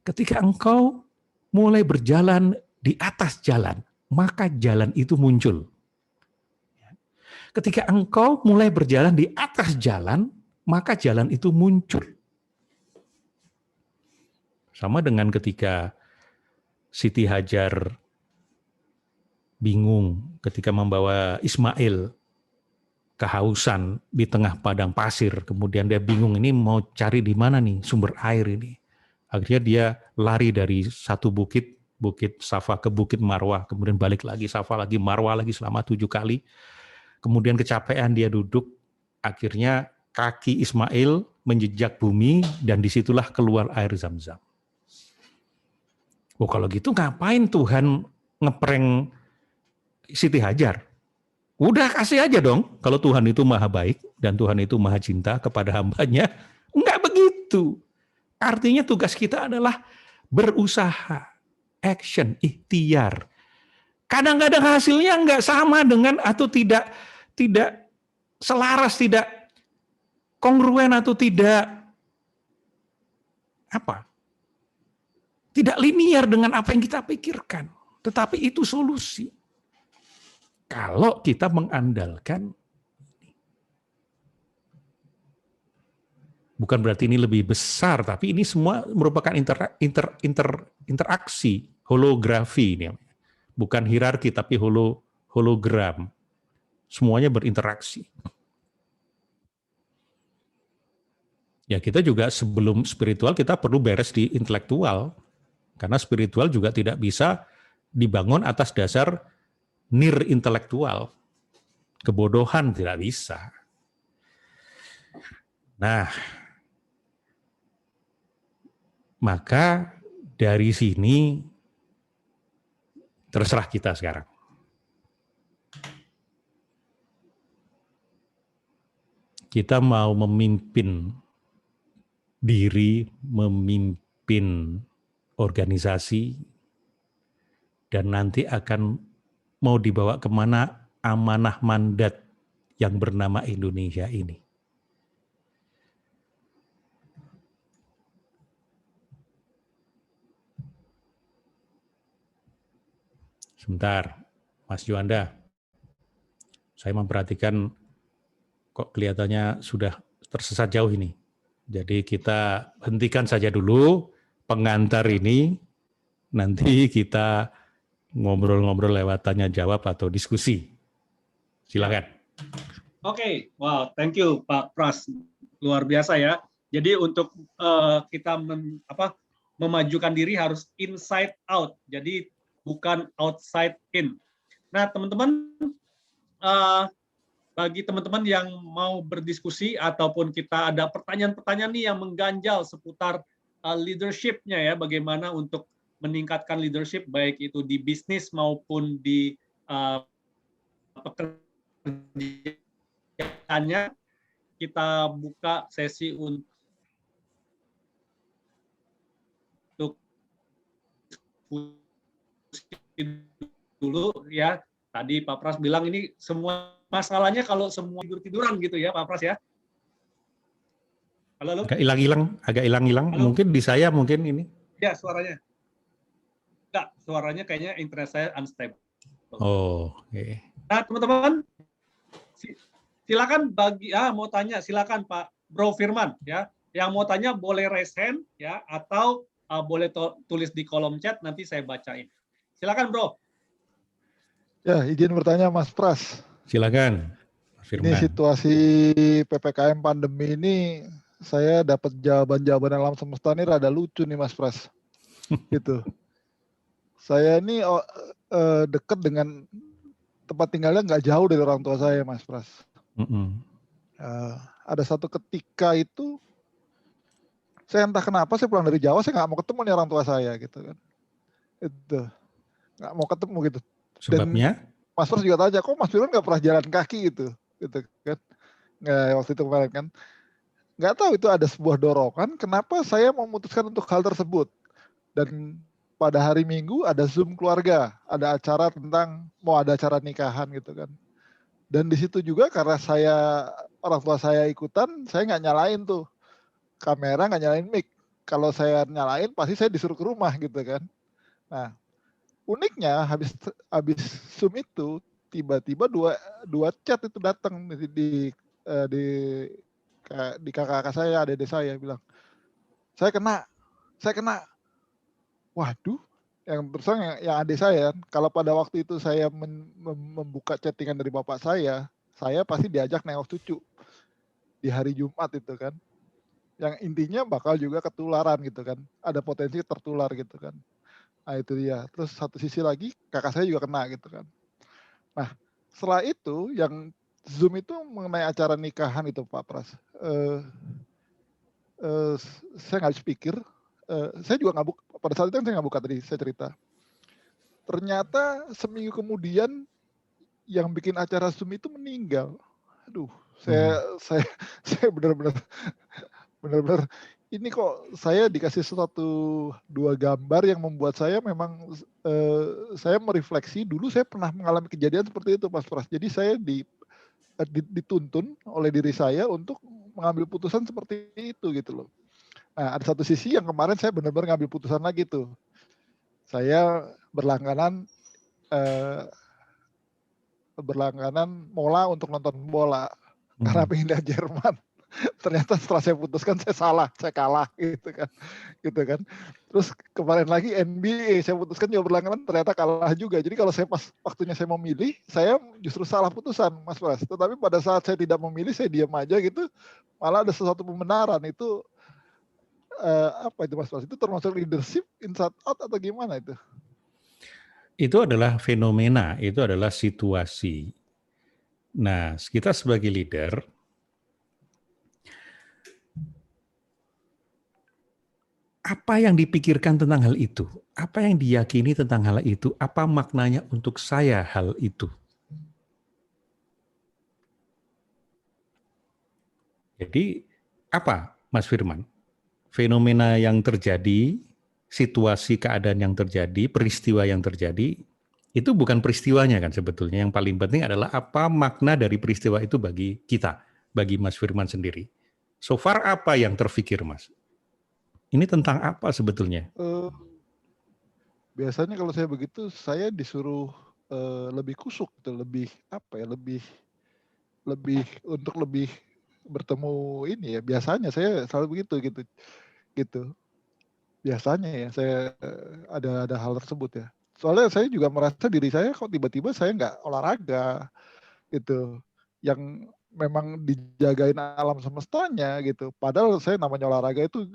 Speaker 2: ketika engkau mulai berjalan di atas jalan, maka jalan itu muncul. Ketika engkau mulai berjalan di atas jalan, maka jalan itu muncul. Sama dengan ketika Siti Hajar bingung ketika membawa Ismail kehausan di tengah padang pasir. Kemudian dia bingung ini mau cari di mana nih sumber air ini. Akhirnya dia lari dari satu bukit, Bukit Safa ke Bukit Marwah. Kemudian balik lagi, Safa lagi, Marwah lagi selama 7 kali. Kemudian kecapean dia duduk, akhirnya kaki Ismail menjejak bumi dan disitulah keluar air Zam-Zam. Oh kalau gitu ngapain Tuhan ngeprank Siti Hajar? Udah kasih aja dong, kalau Tuhan itu maha baik dan Tuhan itu maha cinta kepada hambanya. Enggak begitu. Artinya tugas kita adalah berusaha, action, ikhtiar. Kadang-kadang hasilnya enggak sama dengan atau tidak selaras, tidak kongruen atau tidak linear dengan apa yang kita pikirkan. Tetapi itu solusi. Kalau kita mengandalkan, bukan berarti ini lebih besar, tapi ini semua merupakan interaksi, holografi ini. Bukan hierarki, tapi hologram. Semuanya berinteraksi. Ya kita juga sebelum spiritual kita perlu beres di intelektual. Karena spiritual juga tidak bisa dibangun atas dasar nir intelektual. Kebodohan tidak bisa. Nah, maka dari sini terserah kita sekarang. Kita mau memimpin diri, memimpin organisasi, dan nanti akan mau dibawa kemana amanah mandat yang bernama Indonesia ini. Sebentar, Mas Juanda, saya memperhatikan kok kelihatannya sudah tersesat jauh ini. Jadi kita hentikan saja dulu pengantar ini, nanti kita ngobrol-ngobrol lewat tanya jawab atau diskusi. Silakan.
Speaker 1: Oke, wow, thank you Pak Pras, luar biasa ya. Jadi untuk kita memajukan diri harus inside out, jadi bukan outside in. Nah teman-teman, bagi teman-teman yang mau berdiskusi ataupun kita ada pertanyaan-pertanyaan nih yang mengganjal seputar leadership-nya ya, bagaimana untuk meningkatkan leadership baik itu di bisnis maupun di pekerjaannya, kita buka sesi untuk dulu ya. Tadi Pak Pras bilang ini semua masalahnya kalau semua tidur-tiduran gitu ya Pak Pras ya. Halo, halo.
Speaker 2: Agak hilang-hilang.
Speaker 1: Halo.
Speaker 2: Mungkin di saya mungkin ini.
Speaker 1: Ya, suaranya. Enggak, suaranya kayaknya internet saya unstable.
Speaker 2: Oh, oke. Okay.
Speaker 1: Nah, teman-teman, silakan mau tanya, silakan Pak Bro Firman ya. Yang mau tanya boleh raise hand ya, atau boleh tulis di kolom chat, nanti saya bacain. Silakan Bro.
Speaker 6: Ya, izin bertanya Mas Pras.
Speaker 2: Silakan, Mas Firman.
Speaker 6: Ini situasi PPKM pandemi ini, saya dapat jawaban-jawaban alam semesta ini rada lucu nih Mas Pras. Gitu. Saya ini dekat dengan tempat tinggalnya nggak jauh dari orang tua saya Mas Pras. Ada satu ketika itu, saya entah kenapa saya pulang dari Jawa, saya nggak mau ketemu nih orang tua saya gitu kan. Itu nggak mau ketemu gitu.
Speaker 2: Sebabnya?
Speaker 6: Dan Mas Pras juga tanya, kok Mas Firman nggak pernah jalan kaki gitu kan? Nggak, waktu itu kemarin kan. Nggak tahu itu ada sebuah dorongan, kenapa saya memutuskan untuk hal tersebut. Dan pada hari Minggu ada Zoom keluarga, ada acara mau ada acara nikahan gitu kan. Dan di situ juga karena orang tua saya ikutan, saya nggak nyalain tuh kamera, nggak nyalain mic. Kalau saya nyalain, pasti saya disuruh ke rumah gitu kan. Nah, uniknya habis Zoom itu tiba-tiba dua chat itu datang di kakak saya, adik saya bilang, saya kena. Waduh, yang terus yang adik saya, kalau pada waktu itu saya membuka chattingan dari bapak saya pasti diajak nengok cucu di hari Jumat itu kan. Yang intinya bakal juga ketularan gitu kan, ada potensi tertular gitu kan. Nah itu dia. Terus satu sisi lagi kakak saya juga kena gitu kan. Nah setelah itu yang Zoom itu mengenai acara nikahan itu Pak Pras. Saya nggak habis pikir. Saya juga nggak buka, pada saat itu kan saya nggak buka tadi saya cerita. Ternyata seminggu kemudian yang bikin acara Zoom itu meninggal. Aduh, saya benar-benar ini kok saya dikasih dua gambar yang membuat saya memang saya merefleksi dulu saya pernah mengalami kejadian seperti itu Mas Pras. Jadi saya dituntun oleh diri saya untuk mengambil putusan seperti itu gitu loh. Nah, ada satu sisi yang kemarin saya benar-benar ngambil putusan lagi tuh. Saya berlangganan mola untuk nonton bola karena pengen lihat Jerman. Ternyata setelah saya putuskan saya kalah gitu kan. Terus kemarin lagi NBA saya putuskan juga berlangganan ternyata kalah juga. Jadi kalau saya pas waktunya saya memilih, saya justru salah putusan Mas Pras. Tetapi pada saat saya tidak memilih, saya diam aja gitu, malah ada sesuatu pembenaran itu. Apa itu Mas Pras? Itu termasuk leadership inside out atau gimana itu?
Speaker 2: Itu adalah fenomena, itu adalah situasi. Nah, kita sebagai leader, apa yang dipikirkan tentang hal itu? Apa yang diyakini tentang hal itu? Apa maknanya untuk saya hal itu? Jadi, apa Mas Firman? Fenomena yang terjadi, situasi keadaan yang terjadi, peristiwa yang terjadi, itu bukan peristiwanya kan sebetulnya. Yang paling penting adalah apa makna dari peristiwa itu bagi kita, bagi Mas Firman sendiri. So far apa yang terfikir Mas? Ini tentang apa sebetulnya?
Speaker 6: Biasanya kalau saya begitu, saya disuruh lebih kusuk, lebih bertemu ini ya. Biasanya saya selalu begitu gitu. Biasanya ya saya ada hal tersebut ya. Soalnya saya juga merasa diri saya kok tiba-tiba saya nggak olahraga gitu. Yang memang dijagain alam semestanya gitu. Padahal saya namanya olahraga itu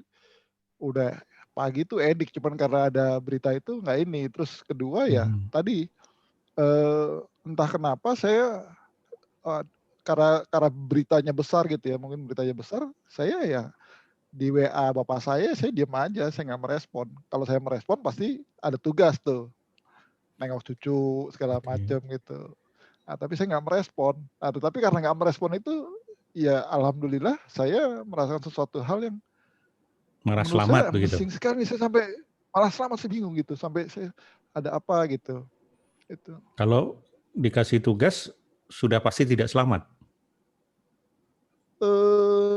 Speaker 6: udah pagi tuh edik, cuman karena ada berita itu nggak ini. Terus kedua ya tadi entah kenapa saya karena beritanya besar gitu ya, mungkin beritanya besar, saya ya di WA bapak saya diam aja, saya nggak merespon. Kalau saya merespon pasti ada tugas tuh, nengok cucu segala macam gitu. Nah, tapi saya nggak merespon. Nah, tetapi karena nggak merespon itu, ya alhamdulillah saya merasakan sesuatu hal yang
Speaker 2: Malah
Speaker 6: menurut
Speaker 2: selamat
Speaker 6: saya
Speaker 2: begitu.
Speaker 6: bising sekali. Saya sampai malah selamat, saya bingung gitu, sampai saya ada apa gitu. Itu.
Speaker 2: Kalau dikasih tugas sudah pasti tidak selamat.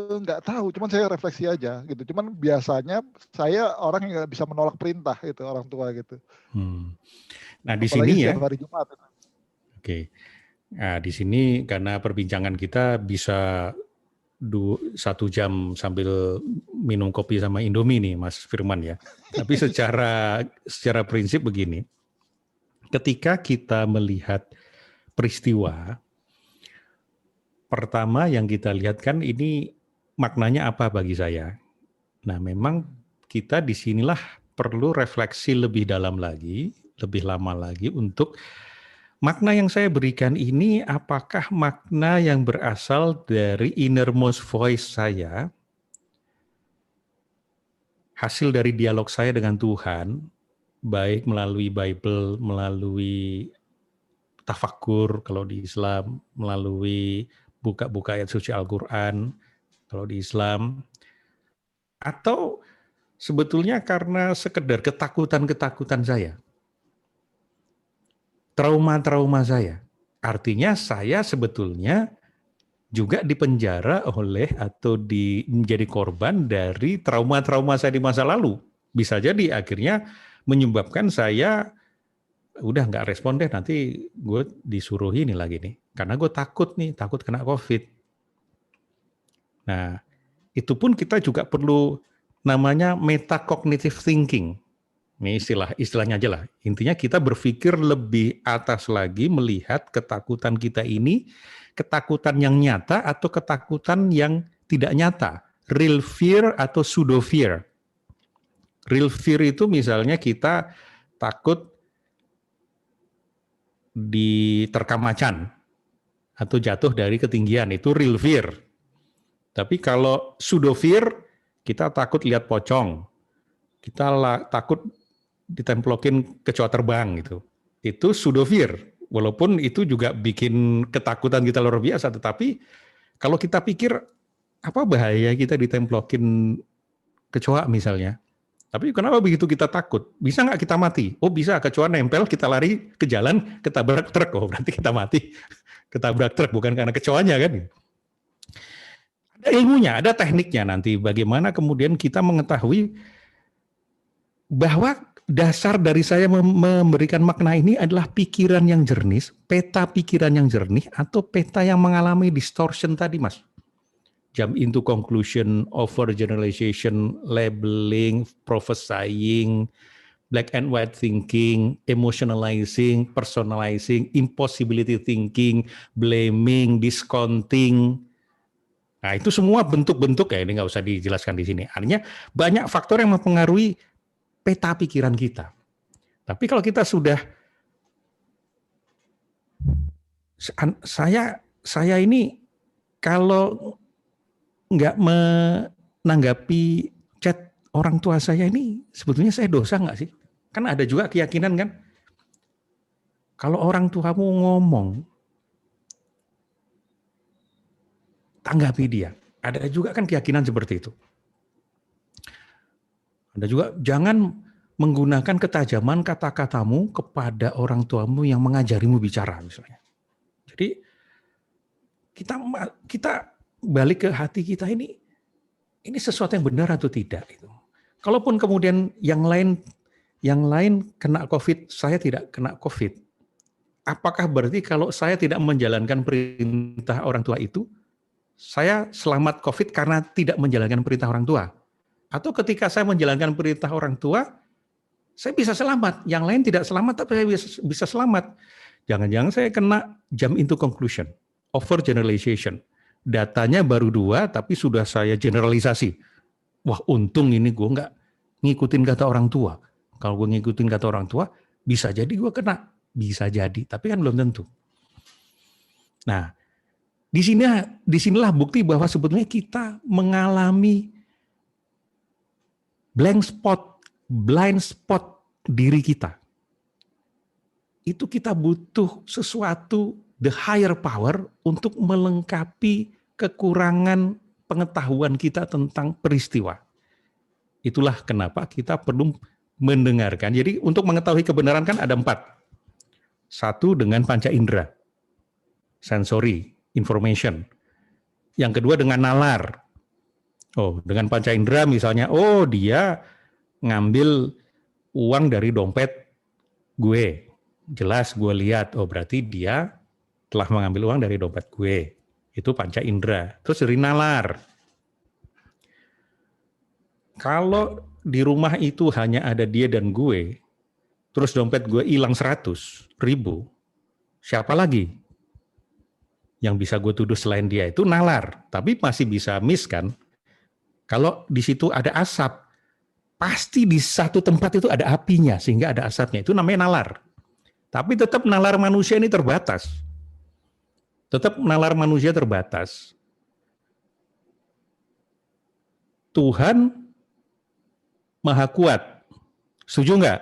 Speaker 6: Nggak tahu, cuman saya refleksi aja gitu. Cuman biasanya saya orang yang nggak bisa menolak perintah itu, orang tua gitu.
Speaker 2: Nah di
Speaker 6: Apalagi
Speaker 2: sini ya.
Speaker 6: setiap hari Jumat.
Speaker 2: Oke. Nah di sini karena perbincangan kita bisa 1 jam sambil minum kopi sama Indomie nih, Mas Firman ya. Tapi secara prinsip begini, ketika kita melihat peristiwa, pertama yang kita lihat kan ini maknanya apa bagi saya. Nah memang kita disinilah perlu refleksi lebih dalam lagi, lebih lama lagi untuk makna yang saya berikan ini apakah makna yang berasal dari innermost voice saya, hasil dari dialog saya dengan Tuhan, baik melalui Bible, melalui tafakur kalau di Islam, melalui buka-buka ayat suci Al-Quran kalau di Islam, atau sebetulnya karena sekedar ketakutan-ketakutan saya, trauma-trauma saya. Artinya saya sebetulnya juga dipenjara oleh atau menjadi korban dari trauma-trauma saya di masa lalu. Bisa jadi akhirnya menyebabkan saya udah nggak respon deh, nanti gue disuruh ini lagi nih. Karena gue takut kena COVID. Nah, itu pun kita juga perlu namanya metacognitive thinking. Ini istilahnya aja lah. Intinya kita berpikir lebih atas lagi melihat ketakutan kita ini, ketakutan yang nyata atau ketakutan yang tidak nyata. Real fear atau pseudo fear. Real fear itu misalnya kita takut diterkam macan atau jatuh dari ketinggian, itu real fear. Tapi kalau pseudo fear, kita takut lihat pocong, kita takut ditemplokin kecoa terbang gitu. Itu pseudo fear. Walaupun itu juga bikin ketakutan kita luar biasa, tetapi kalau kita pikir apa bahaya kita ditemplokin kecoa misalnya. Tapi kenapa begitu kita takut? Bisa nggak kita mati? Oh bisa, kecoa nempel, kita lari ke jalan, ketabrak truk. Oh berarti kita mati. Ketabrak truk, bukan karena kecoanya kan. Ada ilmunya, ada tekniknya nanti. Bagaimana kemudian kita mengetahui bahwa dasar dari saya memberikan makna ini adalah pikiran yang jernih, peta pikiran yang jernih, atau peta yang mengalami distortion tadi, Mas. Jump into conclusion, overgeneralization, labeling, prophesying, black and white thinking, emotionalizing, personalizing, impossibility thinking, blaming, discounting. Nah itu semua bentuk-bentuk ya, ini nggak usah dijelaskan di sini. Artinya banyak faktor yang mempengaruhi peta pikiran kita. Tapi kalau kita sudah, saya ini kalau nggak menanggapi chat orang tua saya ini, sebetulnya saya dosa nggak sih? Kan ada juga keyakinan kan, kalau orang tuamu ngomong, tanggapi dia. Ada juga kan keyakinan seperti itu. Ada juga jangan menggunakan ketajaman kata-katamu kepada orang tuamu yang mengajarimu bicara misalnya. Jadi kita balik ke hati kita ini sesuatu yang benar atau tidak itu. Kalaupun kemudian yang lain kena COVID, saya tidak kena COVID. Apakah berarti kalau saya tidak menjalankan perintah orang tua itu, saya selamat COVID karena tidak menjalankan perintah orang tua? Atau ketika saya menjalankan perintah orang tua, saya bisa selamat. Yang lain tidak selamat, tapi saya bisa selamat. Jangan-jangan saya kena jump into conclusion, overgeneralization. Datanya baru 2, tapi sudah saya generalisasi. Wah untung ini gue nggak ngikutin kata orang tua. Kalau gue ngikutin kata orang tua, bisa jadi gue kena. Bisa jadi, tapi kan belum tentu. Nah, Disinilah bukti bahwa sebetulnya kita mengalami blind spot diri kita. Itu kita butuh sesuatu, the higher power, untuk melengkapi kekurangan pengetahuan kita tentang peristiwa. Itulah kenapa kita perlu mendengarkan. Jadi untuk mengetahui kebenaran kan ada 4. 1 dengan panca indera, sensory, information. Yang kedua dengan nalar. Oh, dengan panca indera misalnya, oh dia ngambil uang dari dompet gue. Jelas gue lihat, oh berarti dia telah mengambil uang dari dompet gue. Itu panca indera. Terus dari nalar. Kalau di rumah itu hanya ada dia dan gue, terus dompet gue hilang 100.000, siapa lagi yang bisa gue tuduh selain dia? Itu nalar. Tapi masih bisa miss kan? Kalau di situ ada asap, pasti di satu tempat itu ada apinya, sehingga ada asapnya. Itu namanya nalar. Tapi tetap nalar manusia ini terbatas. Tetap nalar manusia terbatas. Tuhan Maha Kuat. Setuju nggak?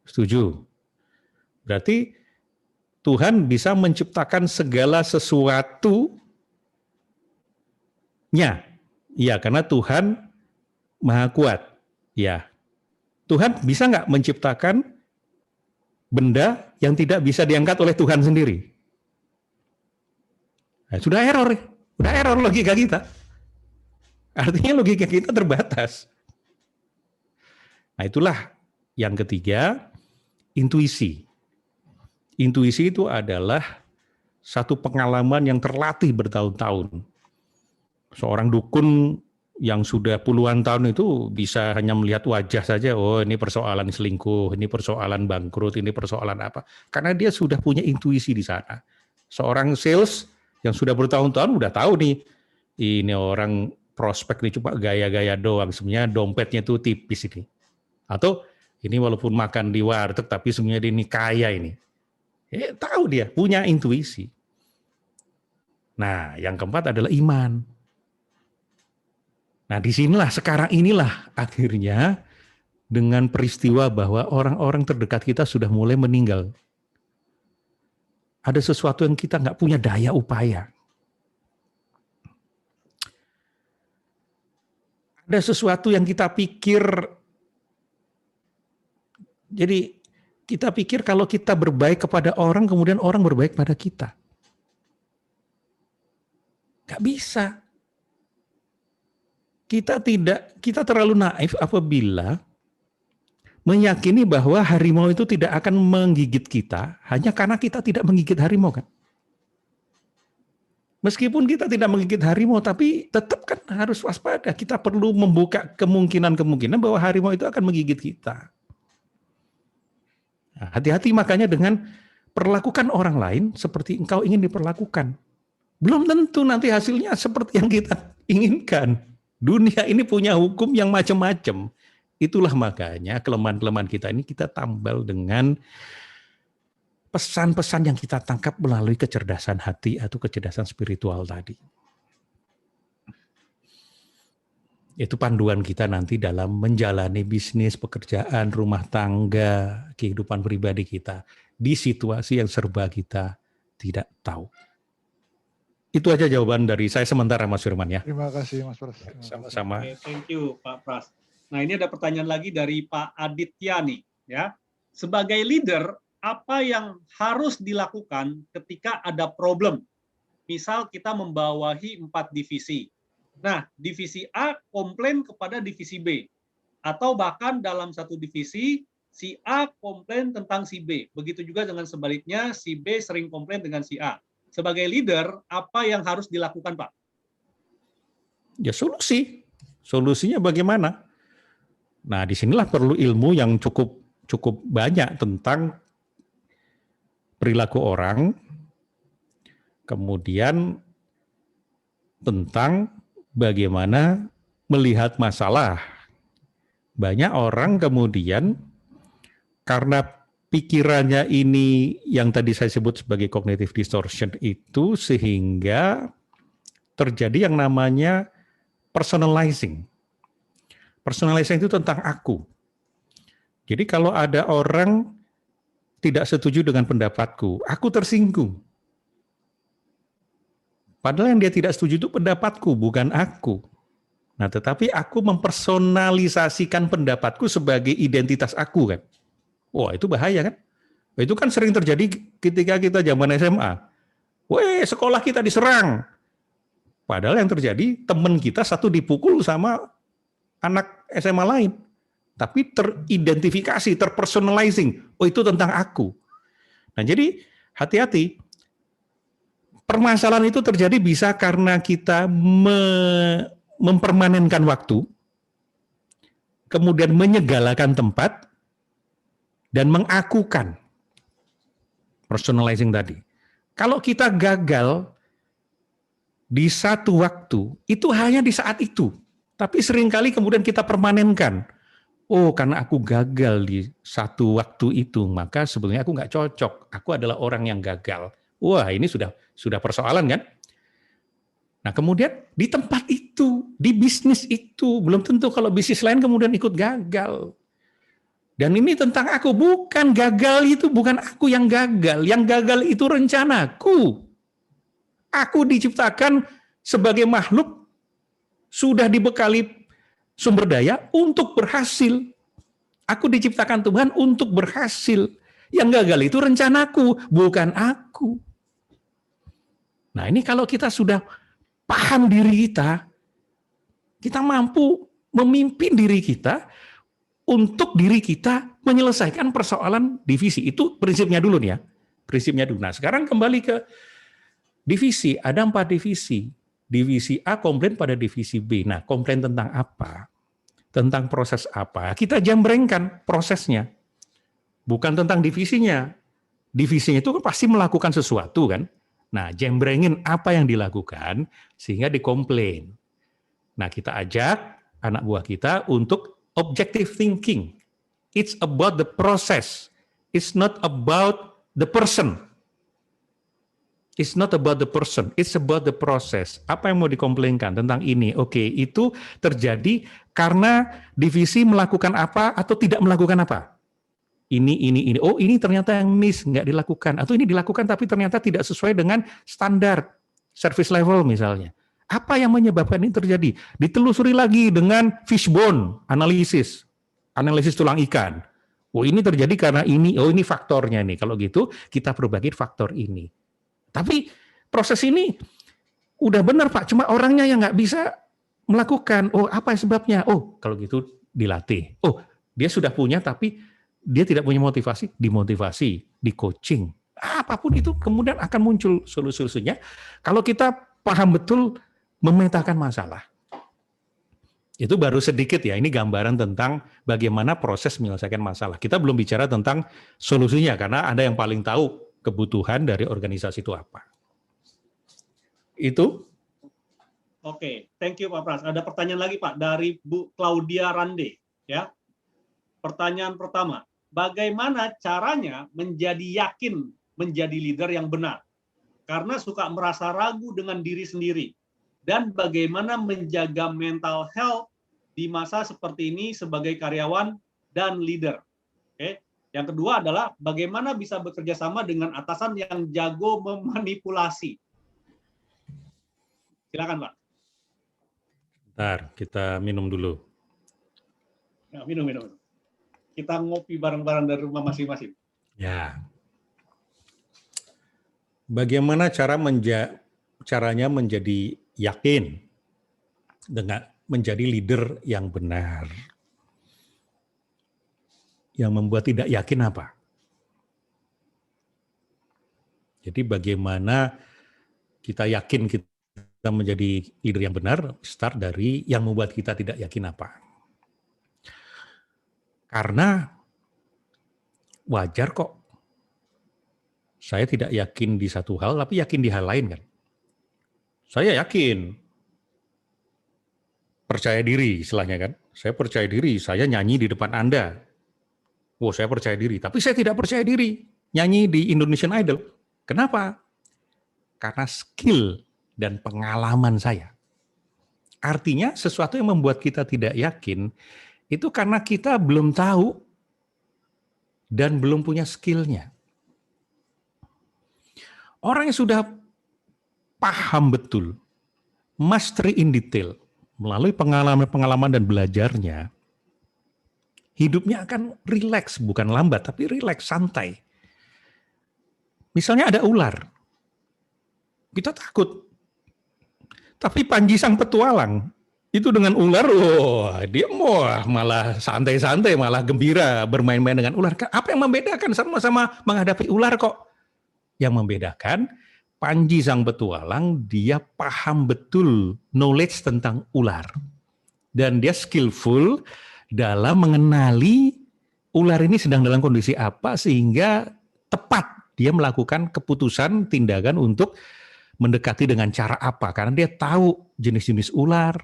Speaker 2: Setuju. Berarti Tuhan bisa menciptakan segala sesuatunya. Ya, karena Tuhan Maha Kuat. Ya. Tuhan bisa nggak menciptakan benda yang tidak bisa diangkat oleh Tuhan sendiri? Nah, sudah error logika kita. Artinya logika kita terbatas. Nah, itulah yang ketiga, intuisi. Intuisi itu adalah satu pengalaman yang terlatih bertahun-tahun. Seorang dukun yang sudah puluhan tahun itu bisa hanya melihat wajah saja, oh ini persoalan selingkuh, ini persoalan bangkrut, ini persoalan apa. Karena dia sudah punya intuisi di sana. Seorang sales yang sudah bertahun-tahun udah tahu nih, ini orang prospek ini cuma gaya-gaya doang, sebenarnya dompetnya tuh tipis ini. Atau ini walaupun makan di warteg tapi sebenarnya dia ini kaya ini. Tahu dia, punya intuisi. Nah, yang keempat adalah iman. Nah, disinilah, sekarang inilah akhirnya dengan peristiwa bahwa orang-orang terdekat kita sudah mulai meninggal. Ada sesuatu yang kita nggak punya daya upaya. Ada sesuatu yang kita pikir, jadi kita pikir kalau kita berbaik kepada orang, kemudian orang berbaik pada kita. Nggak bisa. Kita terlalu naif apabila meyakini bahwa harimau itu tidak akan menggigit kita hanya karena kita tidak menggigit harimau kan. Meskipun kita tidak menggigit harimau, tapi tetap kan harus waspada. Kita perlu membuka kemungkinan-kemungkinan bahwa harimau itu akan menggigit kita. Nah, hati-hati makanya dengan perlakukan orang lain seperti engkau ingin diperlakukan. Belum tentu nanti hasilnya seperti yang kita inginkan. Dunia ini punya hukum yang macam-macam. Itulah makanya kelemahan-kelemahan kita ini kita tambal dengan pesan-pesan yang kita tangkap melalui kecerdasan hati atau kecerdasan spiritual tadi. Itu panduan kita nanti dalam menjalani bisnis, pekerjaan, rumah tangga, kehidupan pribadi kita di situasi yang serba kita tidak tahu. Itu aja jawaban dari saya sementara, Mas Firman ya.
Speaker 6: Terima kasih, Mas Pras.
Speaker 2: Sama-sama.
Speaker 1: Okay, thank you, Pak Pras. Nah, ini ada pertanyaan lagi dari Pak Aditya nih, ya. Sebagai leader, apa yang harus dilakukan ketika ada problem? Misal kita membawahi 4 divisi. Nah, divisi A komplain kepada divisi B. Atau bahkan dalam satu divisi, si A komplain tentang si B. Begitu juga dengan sebaliknya, si B sering komplain dengan si A. Sebagai leader, apa yang harus dilakukan, Pak?
Speaker 2: Ya solusi. Solusinya bagaimana? Nah, disinilah perlu ilmu yang cukup banyak tentang perilaku orang, kemudian tentang bagaimana melihat masalah. Banyak orang kemudian karena pikirannya ini yang tadi saya sebut sebagai cognitive distortion itu sehingga terjadi yang namanya personalizing. Personalizing itu tentang aku. Jadi kalau ada orang tidak setuju dengan pendapatku, aku tersinggung. Padahal yang dia tidak setuju itu pendapatku, bukan aku. Nah, tetapi aku mempersonalisasikan pendapatku sebagai identitas aku kan. Wah, itu bahaya kan? Itu kan sering terjadi ketika kita zaman SMA. Weh, sekolah kita diserang. Padahal yang terjadi teman kita satu dipukul sama anak SMA lain. Tapi teridentifikasi, terpersonalizing. Oh, itu tentang aku. Nah, jadi hati-hati. Permasalahan itu terjadi bisa karena kita mempermanenkan waktu, kemudian menyegalakan tempat, dan mengakukan. Personalizing tadi. Kalau kita gagal di satu waktu, itu hanya di saat itu. Tapi seringkali kemudian kita permanenkan. Oh, karena aku gagal di satu waktu itu, maka sebenarnya aku nggak cocok. Aku adalah orang yang gagal. Wah, ini sudah persoalan kan? Nah, kemudian di tempat itu, di bisnis itu, belum tentu kalau bisnis lain kemudian ikut gagal. Dan ini tentang aku, bukan gagal itu, bukan aku yang gagal. Yang gagal itu rencanaku. Aku diciptakan sebagai makhluk, sudah dibekali sumber daya untuk berhasil. Aku diciptakan Tuhan untuk berhasil. Yang gagal itu rencanaku, bukan aku. Nah, ini kalau kita sudah paham diri kita mampu memimpin diri kita untuk diri kita menyelesaikan persoalan divisi. Itu prinsipnya dulu nih ya. Prinsipnya dulu. Nah, sekarang kembali ke divisi. Ada 4 divisi. Divisi A komplain pada divisi B. Nah, komplain tentang apa? Tentang proses apa? Kita jambrengkan prosesnya. Bukan tentang divisinya. Divisinya itu kan pasti melakukan sesuatu kan. Nah, jambrengin apa yang dilakukan sehingga dikomplain. Nah, kita ajak anak buah kita untuk objective thinking. It's about the process. It's not about the person. It's not about the person, it's about the process. Apa yang mau dikomplainkan tentang ini? Oke, itu terjadi karena divisi melakukan apa atau tidak melakukan apa? Ini. Oh, ini ternyata yang miss, nggak dilakukan. Atau ini dilakukan tapi ternyata tidak sesuai dengan standar service level misalnya. Apa yang menyebabkan ini terjadi? Ditelusuri lagi dengan fishbone analisis tulang ikan. Oh, ini terjadi karena ini, oh ini faktornya nih. Kalau gitu, kita perbaiki faktor ini. Tapi proses ini udah benar Pak, cuma orangnya yang nggak bisa melakukan. Oh, apa sebabnya? Oh, kalau gitu dilatih. Oh, dia sudah punya tapi dia tidak punya motivasi, dimotivasi, di coaching. Apapun itu kemudian akan muncul solusi-solusinya kalau kita paham betul memetakan masalah. Itu baru sedikit ya, ini gambaran tentang bagaimana proses menyelesaikan masalah. Kita belum bicara tentang solusinya karena ada yang paling tahu kebutuhan dari organisasi itu apa. Itu.
Speaker 1: Oke, thank you Pak Pras. Ada pertanyaan lagi Pak dari Bu Claudia Rande. Ya, pertanyaan pertama, bagaimana caranya menjadi yakin menjadi leader yang benar? Karena suka merasa ragu dengan diri sendiri. Dan bagaimana menjaga mental health di masa seperti ini sebagai karyawan dan leader. Oke. Yang kedua adalah bagaimana bisa bekerja sama dengan atasan yang jago memanipulasi. Silakan Pak.
Speaker 2: Bentar, kita minum dulu.
Speaker 1: Ya, minum. Kita ngopi bareng-bareng dari rumah masing-masing.
Speaker 2: Ya. Bagaimana caranya menjadi yakin dengan menjadi leader yang benar? Yang membuat tidak yakin apa? Jadi bagaimana kita yakin kita menjadi leader yang benar, start dari yang membuat kita tidak yakin apa. Karena wajar kok. Saya tidak yakin di satu hal, tapi yakin di hal lain kan. Saya yakin. Percaya diri istilahnya kan. Saya percaya diri, saya nyanyi di depan Anda. Oh, saya percaya diri, tapi saya tidak percaya diri nyanyi di Indonesian Idol. Kenapa? Karena skill dan pengalaman saya. Artinya sesuatu yang membuat kita tidak yakin itu karena kita belum tahu dan belum punya skillnya. Orang yang sudah paham betul, mastery in detail, melalui pengalaman-pengalaman dan belajarnya, hidupnya akan rileks, bukan lambat, tapi rileks, santai. Misalnya ada ular, kita takut. Tapi Panji sang petualang, itu dengan ular, dia malah santai-santai, malah gembira bermain-main dengan ular. Apa yang membedakan? Sama-sama menghadapi ular kok. Yang membedakan, Panji sang petualang, dia paham betul knowledge tentang ular. Dan dia skillful dalam mengenali ular ini sedang dalam kondisi apa, sehingga tepat dia melakukan keputusan, tindakan untuk mendekati dengan cara apa. Karena dia tahu jenis-jenis ular,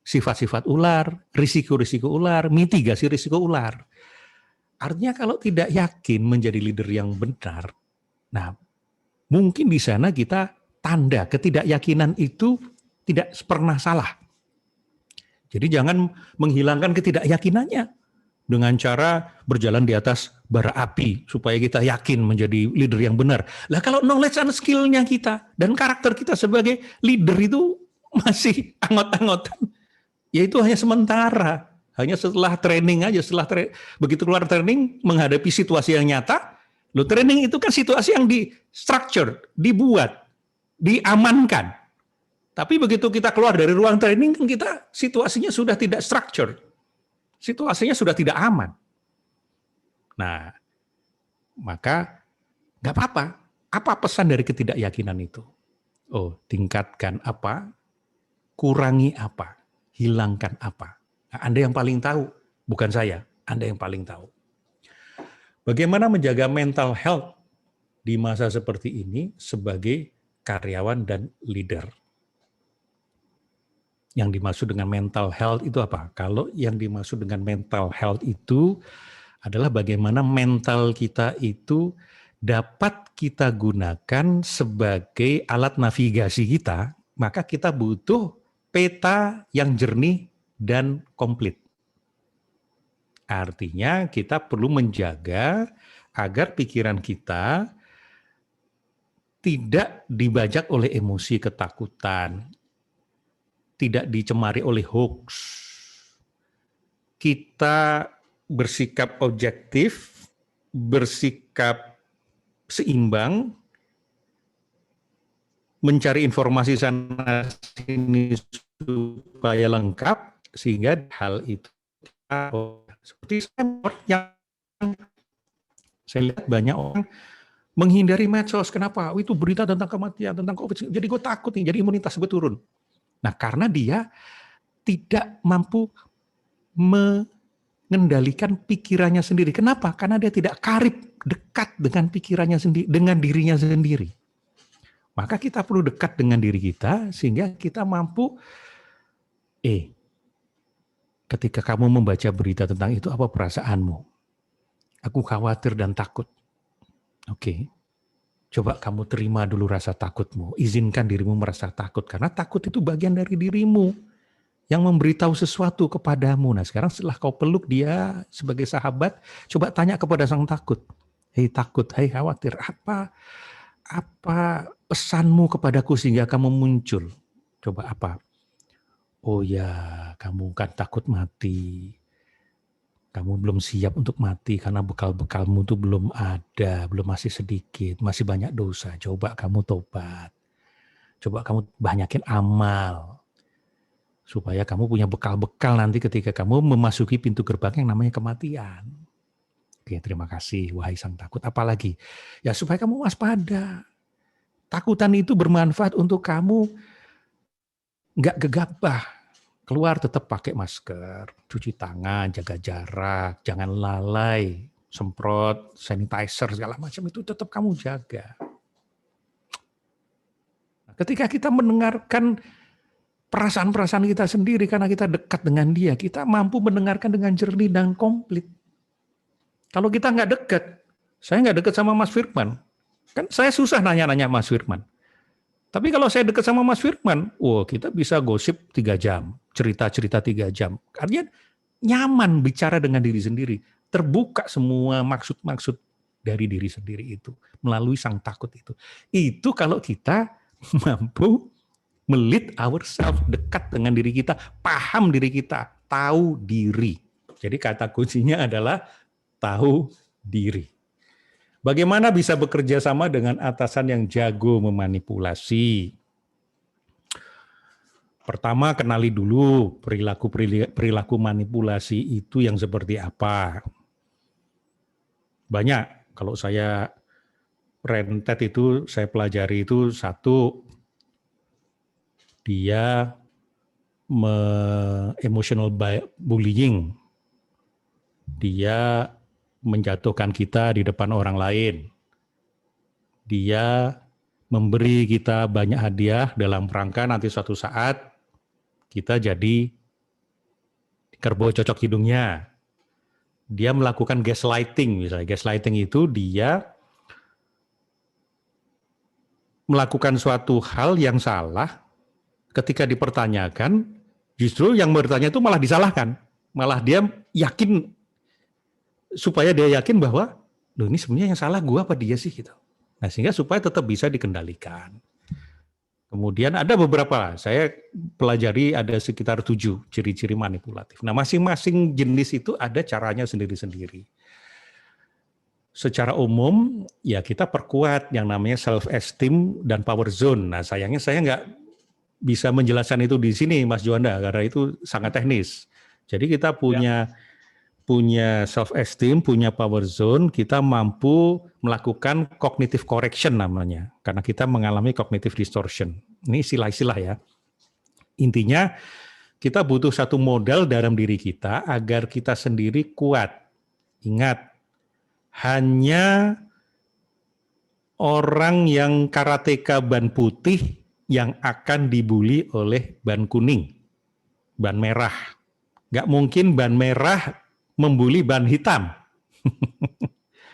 Speaker 2: sifat-sifat ular, risiko-risiko ular, mitigasi risiko ular. Artinya kalau tidak yakin menjadi leader yang benar, nah mungkin di sana kita tanda ketidakyakinan itu tidak pernah salah. Jadi jangan menghilangkan ketidakyakinannya dengan cara berjalan di atas bara api supaya kita yakin menjadi leader yang benar. Lah kalau knowledge and skill-nya kita dan karakter kita sebagai leader itu masih angot-angotan, ya itu hanya sementara. Hanya setelah training aja, begitu keluar training menghadapi situasi yang nyata. Lo training itu kan situasi yang di-structure, dibuat, diamankan. Tapi begitu kita keluar dari ruang training, kan kita situasinya sudah tidak structure. Situasinya sudah tidak aman. Nah, maka nggak apa-apa. Apa pesan dari ketidakyakinan itu? Oh, tingkatkan apa, kurangi apa, hilangkan apa. Nah, Anda yang paling tahu, bukan saya. Anda yang paling tahu. Bagaimana menjaga mental health di masa seperti ini sebagai karyawan dan leader? Yang dimaksud dengan mental health itu apa? Kalau yang dimaksud dengan mental health itu adalah bagaimana mental kita itu dapat kita gunakan sebagai alat navigasi kita, maka kita butuh peta yang jernih dan komplit. Artinya kita perlu menjaga agar pikiran kita tidak dibajak oleh emosi ketakutan, tidak dicemari oleh hoax. Kita bersikap objektif, bersikap seimbang, mencari informasi sana sini supaya lengkap, sehingga hal itu seperti yang saya lihat banyak orang menghindari medsos. Kenapa? Itu berita tentang kematian, tentang COVID. Jadi gue takut nih, jadi imunitas gue turun. Nah, karena dia tidak mampu mengendalikan pikirannya sendiri. Kenapa? Karena dia tidak karib, dekat dengan pikirannya sendiri, dengan dirinya sendiri. Maka kita perlu dekat dengan diri kita sehingga kita mampu ketika kamu membaca berita tentang itu, apa perasaanmu? Aku khawatir dan takut. Oke. Coba kamu terima dulu rasa takutmu. Izinkan dirimu merasa takut. Karena takut itu bagian dari dirimu yang memberitahu sesuatu kepadamu. Nah sekarang setelah kau peluk dia sebagai sahabat, coba tanya kepada sang takut. Hei takut, hei khawatir, apa pesanmu kepadaku sehingga kamu muncul? Coba apa? Oh ya, kamu kan takut mati. Kamu belum siap untuk mati karena bekal-bekalmu tuh belum ada, belum masih sedikit, masih banyak dosa. Coba kamu tobat. Coba kamu banyakin amal. Supaya kamu punya bekal-bekal nanti ketika kamu memasuki pintu gerbang yang namanya kematian. Oke, terima kasih wahai sang takut. Apalagi? Ya supaya kamu waspada. Takutan itu bermanfaat untuk kamu nggak gegabah, keluar tetap pakai masker, cuci tangan, jaga jarak, jangan lalai, semprot, sanitizer, segala macam itu tetap kamu jaga. Ketika kita mendengarkan perasaan-perasaan kita sendiri karena kita dekat dengan dia, kita mampu mendengarkan dengan jernih dan komplit. Kalau kita nggak deket, saya nggak deket sama Mas Firman, kan saya susah nanya-nanya Mas Firman. Tapi kalau saya deket sama Mas Firman, kita bisa gosip 3 jam, cerita-cerita 3 jam. Artinya nyaman bicara dengan diri sendiri, terbuka semua maksud-maksud dari diri sendiri itu, melalui sang takut itu. Itu kalau kita mampu melit ourselves, dekat dengan diri kita, paham diri kita, tahu diri. Jadi kata kuncinya adalah tahu diri. Bagaimana bisa bekerja sama dengan atasan yang jago memanipulasi? Pertama, kenali dulu perilaku manipulasi itu yang seperti apa. Banyak, kalau saya rentet itu, saya pelajari itu, satu, dia emotional bullying. Dia menjatuhkan kita di depan orang lain. Dia memberi kita banyak hadiah dalam rangka nanti suatu saat kita jadi kerbau cocok hidungnya. Dia melakukan gaslighting misalnya. Gaslighting itu dia melakukan suatu hal yang salah, ketika dipertanyakan, justru yang bertanya itu malah disalahkan. Malah dia yakin, supaya dia yakin bahwa, loh ini sebenarnya yang salah gua apa dia sih gitu. Nah sehingga supaya tetap bisa dikendalikan. Kemudian ada beberapa, saya pelajari ada sekitar 7 ciri-ciri manipulatif. Nah masing-masing jenis itu ada caranya sendiri-sendiri. Secara umum ya kita perkuat yang namanya self-esteem dan power zone. Nah sayangnya saya nggak bisa menjelaskan itu di sini Mas Juanda, karena itu sangat teknis. Jadi kita punya self-esteem, punya power zone, kita mampu melakukan cognitive correction namanya. Karena kita mengalami cognitive distortion. Ini istilah-istilah ya. Intinya kita butuh satu modal dalam diri kita agar kita sendiri kuat. Ingat, hanya orang yang karateka ban putih yang akan dibully oleh ban kuning, ban merah. Nggak mungkin ban merah membuli ban hitam.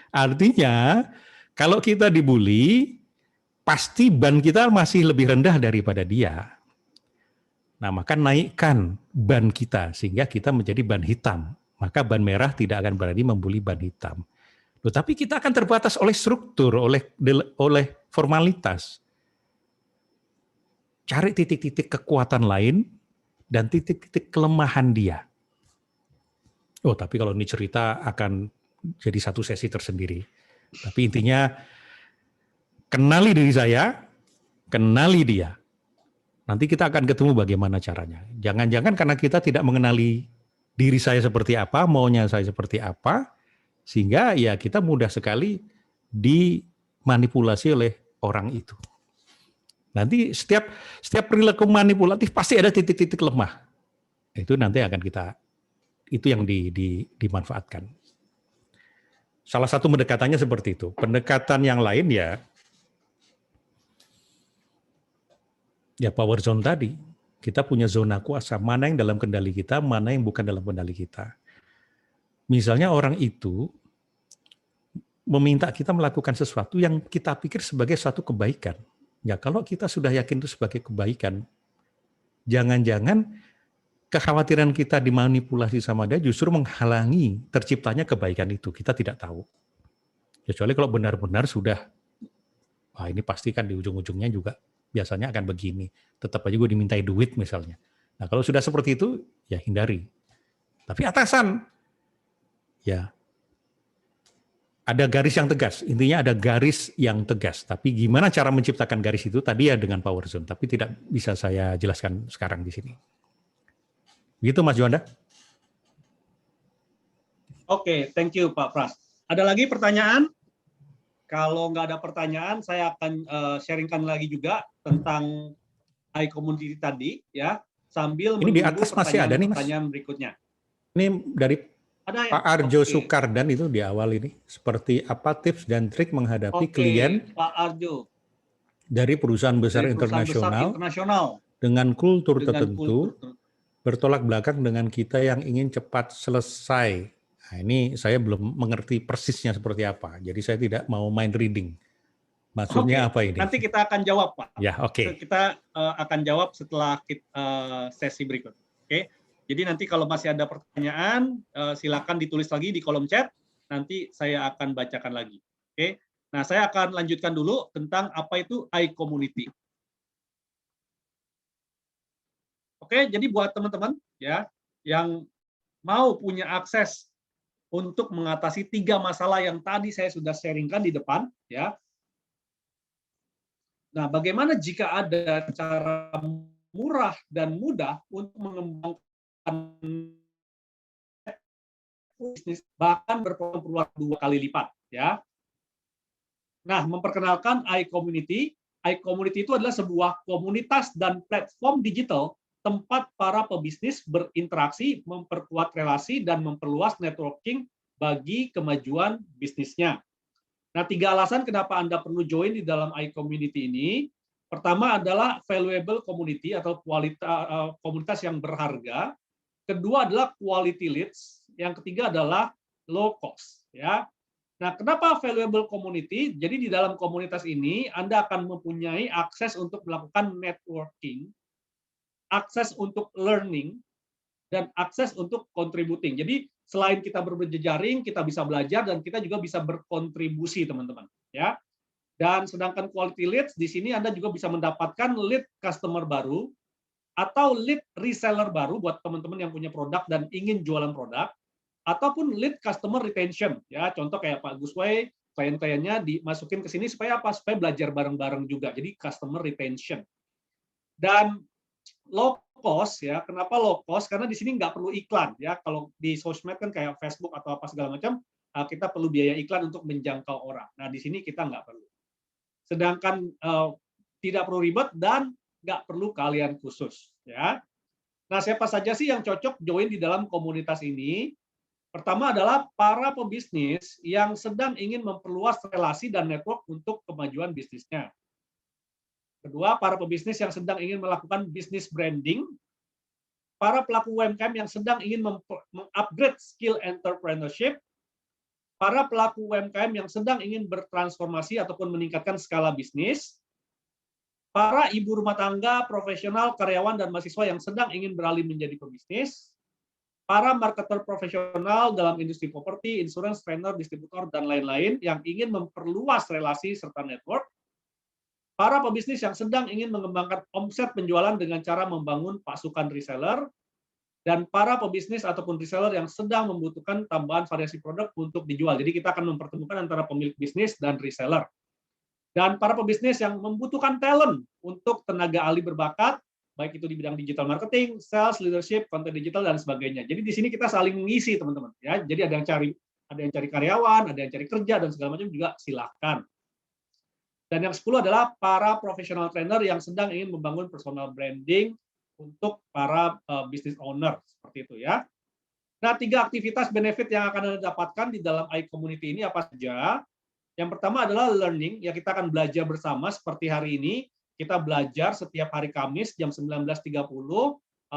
Speaker 2: Artinya, kalau kita dibully, pasti ban kita masih lebih rendah daripada dia. Nah, maka naikkan ban kita, sehingga kita menjadi ban hitam. Maka ban merah tidak akan berani membuli ban hitam. Loh, tapi kita akan terbatas oleh struktur, oleh formalitas. Cari titik-titik kekuatan lain, dan titik-titik kelemahan dia. Oh, tapi kalau ini cerita akan jadi satu sesi tersendiri. Tapi intinya, kenali diri saya, kenali dia. Nanti kita akan ketemu bagaimana caranya. Jangan-jangan karena kita tidak mengenali diri saya seperti apa, maunya saya seperti apa, sehingga ya kita mudah sekali dimanipulasi oleh orang itu. Nanti setiap perilaku manipulatif pasti ada titik-titik lemah. Itu nanti akan itu yang dimanfaatkan. Salah satu pendekatannya seperti itu. Pendekatan yang lain ya power zone tadi. Kita punya zona kuasa, mana yang dalam kendali kita, mana yang bukan dalam kendali kita. Misalnya orang itu meminta kita melakukan sesuatu yang kita pikir sebagai suatu kebaikan. Ya kalau kita sudah yakin itu sebagai kebaikan, jangan-jangan kekhawatiran kita dimanipulasi sama dia justru menghalangi terciptanya kebaikan itu. Kita tidak tahu. Kecuali kalau benar-benar sudah, ini pasti kan di ujung-ujungnya juga biasanya akan begini. Tetap aja gue dimintai duit misalnya. Nah kalau sudah seperti itu, ya hindari. Tapi atasan, ya ada garis yang tegas. Intinya ada garis yang tegas. Tapi gimana cara menciptakan garis itu tadi ya dengan power zone. Tapi tidak bisa saya jelaskan sekarang di sini. Begitu Mas Juanda.
Speaker 1: Oke, thank you Pak Pras. Ada lagi pertanyaan? Kalau nggak ada pertanyaan, saya akan sharingkan lagi juga tentang iCommunity tadi, ya. Sambil
Speaker 2: ini di atas masih ada nih Mas.
Speaker 1: Pertanyaan berikutnya.
Speaker 2: Ini dari
Speaker 1: ada ya?
Speaker 2: Pak Arjo Sukardan itu di awal ini. Seperti apa tips dan trik menghadapi klien
Speaker 1: Pak Arjo
Speaker 2: dari perusahaan besar internasional dengan kultur tertentu. Bertolak belakang dengan kita yang ingin cepat selesai Nah, ini saya belum mengerti persisnya seperti apa. Jadi saya tidak mau mind reading. Maksudnya
Speaker 1: Oke,
Speaker 2: apa ini?
Speaker 1: nanti kita akan jawab, Pak.
Speaker 2: Ya, oke.
Speaker 1: Kita akan jawab setelah sesi berikut. Oke. Jadi nanti kalau masih ada pertanyaan, silakan ditulis lagi di kolom chat. Nanti saya akan bacakan lagi. Oke. Nah, saya akan lanjutkan dulu tentang apa itu iCommunity. Oke, jadi buat teman-teman ya yang mau punya akses untuk mengatasi 3 masalah yang tadi saya sudah sharingkan di depan, ya. Nah, bagaimana jika ada cara murah dan mudah untuk mengembangkan bisnis, bahkan berpeluang 2 kali lipat, ya. Nah, memperkenalkan iCommunity. iCommunity itu adalah sebuah komunitas dan platform digital tempat para pebisnis berinteraksi, memperkuat relasi, dan memperluas networking bagi kemajuan bisnisnya. Nah, 3 alasan kenapa Anda perlu join di dalam iCommunity ini. Pertama adalah valuable community atau komunitas yang berharga. Kedua adalah quality leads. Yang ketiga adalah low cost. Ya. Nah, kenapa valuable community? Jadi di dalam komunitas ini Anda akan mempunyai akses untuk melakukan networking, akses untuk learning, dan akses untuk contributing. Jadi selain kita berjejaring, kita bisa belajar dan kita juga bisa berkontribusi, teman-teman. Ya. Dan sedangkan quality leads di sini Anda juga bisa mendapatkan lead customer baru atau lead reseller baru buat teman-teman yang punya produk dan ingin jualan produk, ataupun lead customer retention. Ya, contoh kayak Pak Gusway, klien-kliennya dimasukin ke sini supaya apa? Supaya belajar bareng-bareng juga. Jadi customer retention. Dan low cost, ya. Kenapa low cost? Karena di sini nggak perlu iklan, ya. Kalau di sosmed kan kayak Facebook atau apa segala macam, kita perlu biaya iklan untuk menjangkau orang. Nah, di sini kita nggak perlu. Sedangkan tidak perlu ribet dan nggak perlu keahlian khusus, ya. Nah, siapa saja sih yang cocok join di dalam komunitas ini? Pertama adalah para pebisnis yang sedang ingin memperluas relasi dan network untuk kemajuan bisnisnya. Kedua, para pebisnis yang sedang ingin melakukan bisnis branding. Para pelaku UMKM yang sedang ingin mengupgrade skill entrepreneurship. Para pelaku UMKM yang sedang ingin bertransformasi ataupun meningkatkan skala bisnis. Para ibu rumah tangga, profesional, karyawan, dan mahasiswa yang sedang ingin beralih menjadi pebisnis. Para marketer profesional dalam industri properti, insurance, trainer, distributor, dan lain-lain yang ingin memperluas relasi serta network. Para pebisnis yang sedang ingin mengembangkan omset penjualan dengan cara membangun pasukan reseller. Dan para pebisnis ataupun reseller yang sedang membutuhkan tambahan variasi produk untuk dijual. Jadi kita akan mempertemukan antara pemilik bisnis dan reseller. Dan para pebisnis yang membutuhkan talent untuk tenaga ahli berbakat, baik itu di bidang digital marketing, sales, leadership, content digital, dan sebagainya. Jadi di sini kita saling mengisi, teman-teman. Ya, jadi ada yang cari karyawan, ada yang cari kerja, dan segala macam juga silakan. Dan yang 10 adalah para professional trainer yang sedang ingin membangun personal branding untuk para business owner, seperti itu ya. Nah, 3 aktivitas benefit yang akan Anda dapatkan di dalam iCommunity ini apa saja? Yang pertama adalah learning, ya kita akan belajar bersama seperti hari ini. Kita belajar setiap hari Kamis jam 19.30,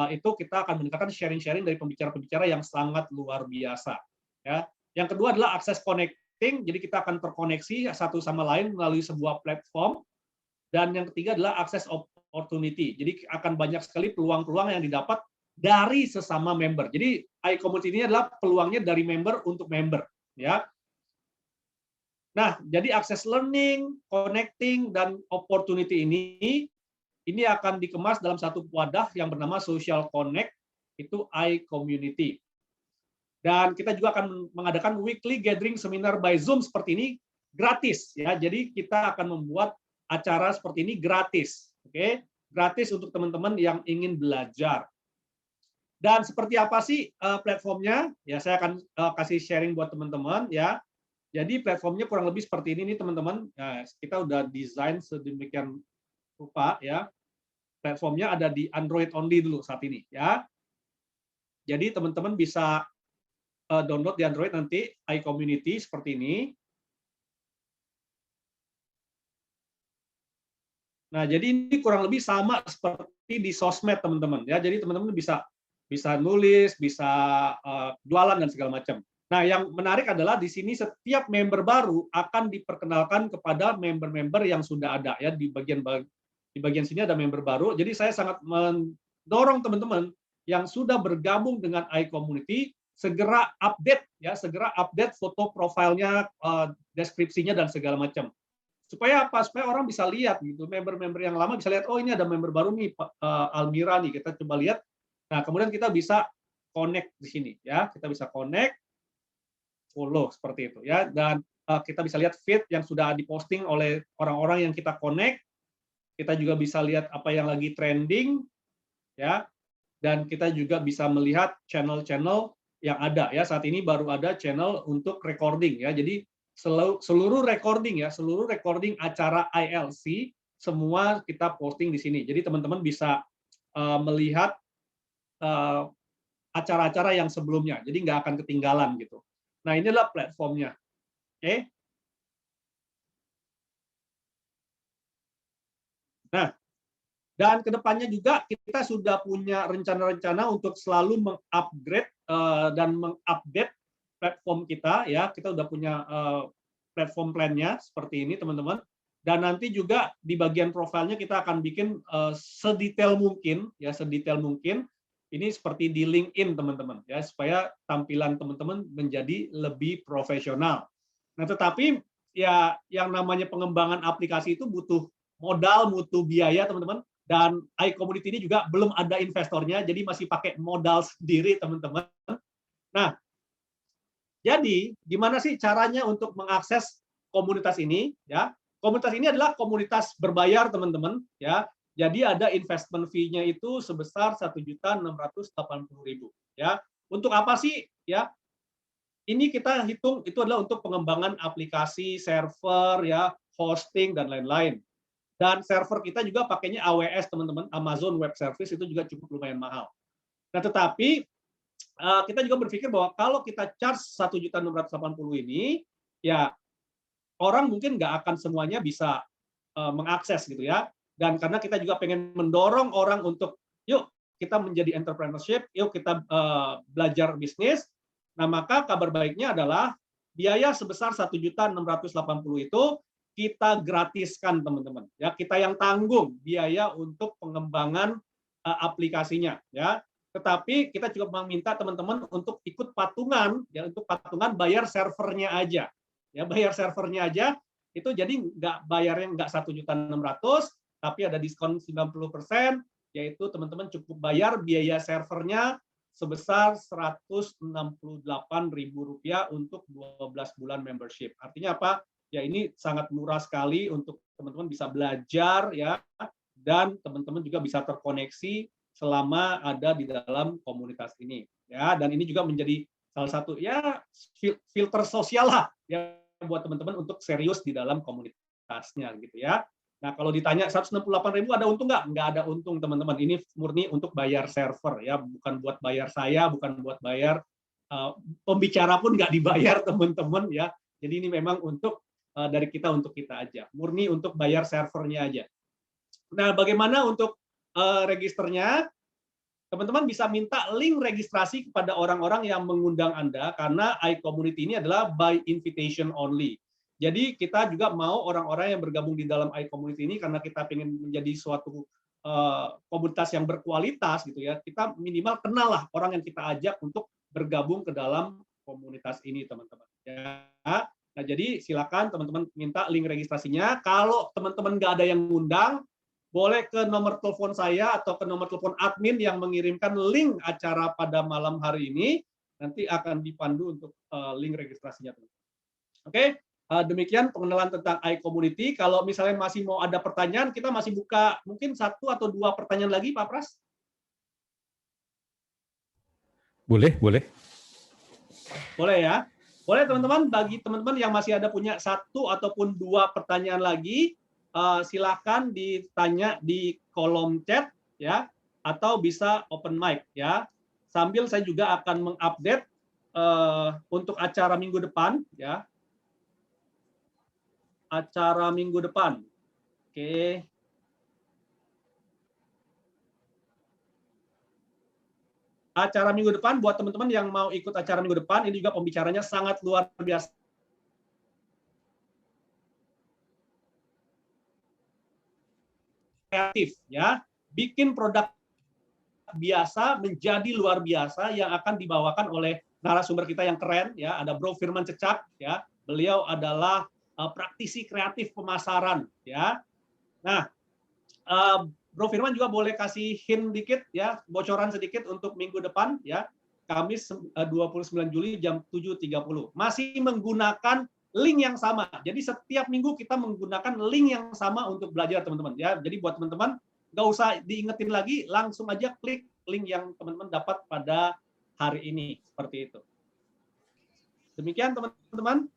Speaker 1: itu kita akan mendengarkan sharing-sharing dari pembicara-pembicara yang sangat luar biasa. Ya. Yang kedua adalah akses connecting, jadi kita akan terkoneksi satu sama lain melalui sebuah platform. Dan yang ketiga adalah akses opportunity, jadi akan banyak sekali peluang-peluang yang didapat dari sesama member. Jadi iCommunity ini adalah peluangnya dari member untuk member. Ya. Nah, jadi akses learning, connecting, dan opportunity ini akan dikemas dalam satu wadah yang bernama Social Connect, itu iCommunity. Dan kita juga akan mengadakan weekly gathering seminar by Zoom seperti ini gratis, ya. Jadi kita akan membuat acara seperti ini gratis, oke? Gratis untuk teman-teman yang ingin belajar. Dan seperti apa sih platformnya? Ya, saya akan kasih sharing buat teman-teman, ya. Jadi platformnya kurang lebih seperti ini nih teman-teman. Nah, kita udah desain sedemikian rupa ya. Platformnya ada di Android only dulu saat ini ya. Jadi teman-teman bisa download di Android nanti iCommunity seperti ini. Nah, jadi ini kurang lebih sama seperti di sosmed teman-teman ya. Jadi teman-teman bisa nulis, bisa jualan dan segala macam. Nah, yang menarik adalah di sini setiap member baru akan diperkenalkan kepada member-member yang sudah ada ya di bagian sini ada member baru. Jadi saya sangat mendorong teman-teman yang sudah bergabung dengan iCommunity segera update ya, segera update foto profilnya, deskripsinya dan segala macam. Supaya apa? Supaya orang bisa lihat gitu, member-member yang lama bisa lihat, oh ini ada member baru nih, Almira nih, kita coba lihat. Nah, kemudian kita bisa connect di sini ya, kita bisa connect, follow seperti itu ya, dan kita bisa lihat feed yang sudah diposting oleh orang-orang yang kita connect. Kita juga bisa lihat apa yang lagi trending ya, dan kita juga bisa melihat channel-channel yang ada ya. Saat ini baru ada channel untuk recording ya. Jadi seluruh recording ya, seluruh recording acara ILC semua kita posting di sini. Jadi teman-teman bisa melihat acara-acara yang sebelumnya. Jadi nggak akan ketinggalan gitu. Nah, inilah platformnya. Oke. Nah, dan kedepannya juga kita sudah punya rencana-rencana untuk selalu mengupgrade dan mengupdate platform kita ya. Kita sudah punya platform plan-nya seperti ini teman-teman. Dan nanti juga di bagian profilnya kita akan bikin sedetail mungkin ya, sedetail mungkin. Ini seperti di LinkedIn teman-teman ya, supaya tampilan teman-teman menjadi lebih profesional. Nah, tetapi ya yang namanya pengembangan aplikasi itu butuh modal, butuh biaya teman-teman. Dan iCommunity ini juga belum ada investornya, jadi masih pakai modal sendiri teman-teman. Nah, jadi gimana sih caranya untuk mengakses komunitas ini? Ya, komunitas ini adalah komunitas berbayar teman-teman. Ya, jadi ada investment fee-nya itu sebesar 1.680.000. Ya, untuk apa sih? Ya, ini kita hitung itu adalah untuk pengembangan aplikasi, server, ya, hosting dan lain-lain. Dan server kita juga pakainya AWS teman-teman, Amazon Web Service itu juga cukup lumayan mahal. Nah, tetapi kita juga berpikir bahwa kalau kita charge 1.680 ini, ya orang mungkin nggak akan semuanya bisa mengakses gitu ya. Dan karena kita juga pengen mendorong orang untuk, yuk kita menjadi entrepreneurship, yuk kita belajar bisnis. Nah, maka kabar baiknya adalah biaya sebesar 1.680 itu kita gratiskan teman-teman. Ya, kita yang tanggung biaya untuk pengembangan aplikasinya. Ya, tetapi kita juga meminta teman-teman untuk ikut patungan, ya untuk patungan bayar servernya aja. Ya, bayar servernya aja itu jadi nggak bayarnya nggak 1.600.000, tapi ada diskon 90%, yaitu teman-teman cukup bayar biaya servernya sebesar Rp168.000 untuk 12 bulan membership. Artinya apa? Ya ini sangat murah sekali untuk teman-teman bisa belajar ya, dan teman-teman juga bisa terkoneksi selama ada di dalam komunitas ini. Ya, dan ini juga menjadi salah satu ya filter sosial lah ya buat teman-teman untuk serius di dalam komunitasnya gitu ya. Nah, kalau ditanya 168.000 ada untung nggak? Nggak ada untung, teman-teman. Ini murni untuk bayar server, ya, bukan buat bayar saya, bukan buat bayar pembicara pun nggak dibayar, teman-teman, ya. Jadi ini memang untuk dari kita untuk kita aja, murni untuk bayar servernya aja. Nah, bagaimana untuk registernya? Teman-teman bisa minta link registrasi kepada orang-orang yang mengundang Anda, karena iCommunity ini adalah by invitation only. Jadi kita juga mau orang-orang yang bergabung di dalam iCommunity ini karena kita ingin menjadi suatu komunitas yang berkualitas gitu ya. Kita minimal kenal lah orang yang kita ajak untuk bergabung ke dalam komunitas ini, teman-teman. Ya. Nah, jadi silakan teman-teman minta link registrasinya. Kalau teman-teman nggak ada yang ngundang, boleh ke nomor telepon saya atau ke nomor telepon admin yang mengirimkan link acara pada malam hari ini. Nanti akan dipandu untuk link registrasinya, teman-teman. Oke. Demikian pengenalan tentang iCommunity. Kalau misalnya masih mau ada pertanyaan, kita masih buka mungkin 1 atau 2 pertanyaan lagi, Pak Pras.
Speaker 2: Boleh, boleh.
Speaker 1: Boleh ya. Boleh teman-teman, bagi teman-teman yang masih ada punya 1 ataupun 2 pertanyaan lagi, silakan ditanya di kolom chat ya, atau bisa open mic ya. Sambil saya juga akan mengupdate untuk acara minggu depan ya. Acara minggu depan. Oke. acara minggu depan buat teman-teman yang mau ikut acara minggu depan, ini juga pembicaranya sangat luar biasa. Kreatif ya, bikin produk biasa menjadi luar biasa yang akan dibawakan oleh narasumber kita yang keren ya. Ada Bro Firman Cecak ya. Beliau adalah praktisi kreatif pemasaran ya. Nah, Bro Firman juga boleh kasih hint dikit ya, bocoran sedikit untuk minggu depan ya. Kamis 29 Juli jam 7.30. Masih menggunakan link yang sama. Jadi setiap minggu kita menggunakan link yang sama untuk belajar teman-teman ya. Jadi buat teman-teman nggak usah diingetin lagi, langsung aja klik link yang teman-teman dapat pada hari ini seperti itu. Demikian teman-teman.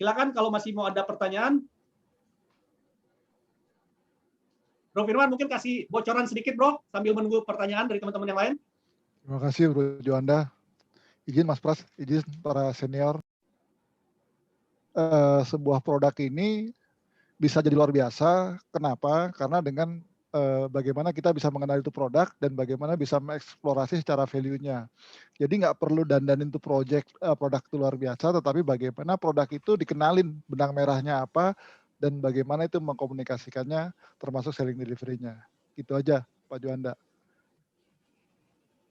Speaker 1: Silakan kalau masih mau ada pertanyaan. Bro Firman mungkin kasih bocoran sedikit Bro, sambil menunggu pertanyaan dari teman-teman yang lain.
Speaker 6: Terima kasih Bro Juanda. Izin Mas Pras, izin para senior. Sebuah produk ini bisa jadi luar biasa. Kenapa? Karena dengan bagaimana kita bisa mengenal itu produk dan bagaimana bisa mengeksplorasi secara value-nya. Jadi nggak perlu dandanin itu produk itu luar biasa, tetapi bagaimana produk itu dikenalin benang merahnya apa, dan bagaimana itu mengkomunikasikannya termasuk selling delivery-nya. Gitu aja Pak Juanda.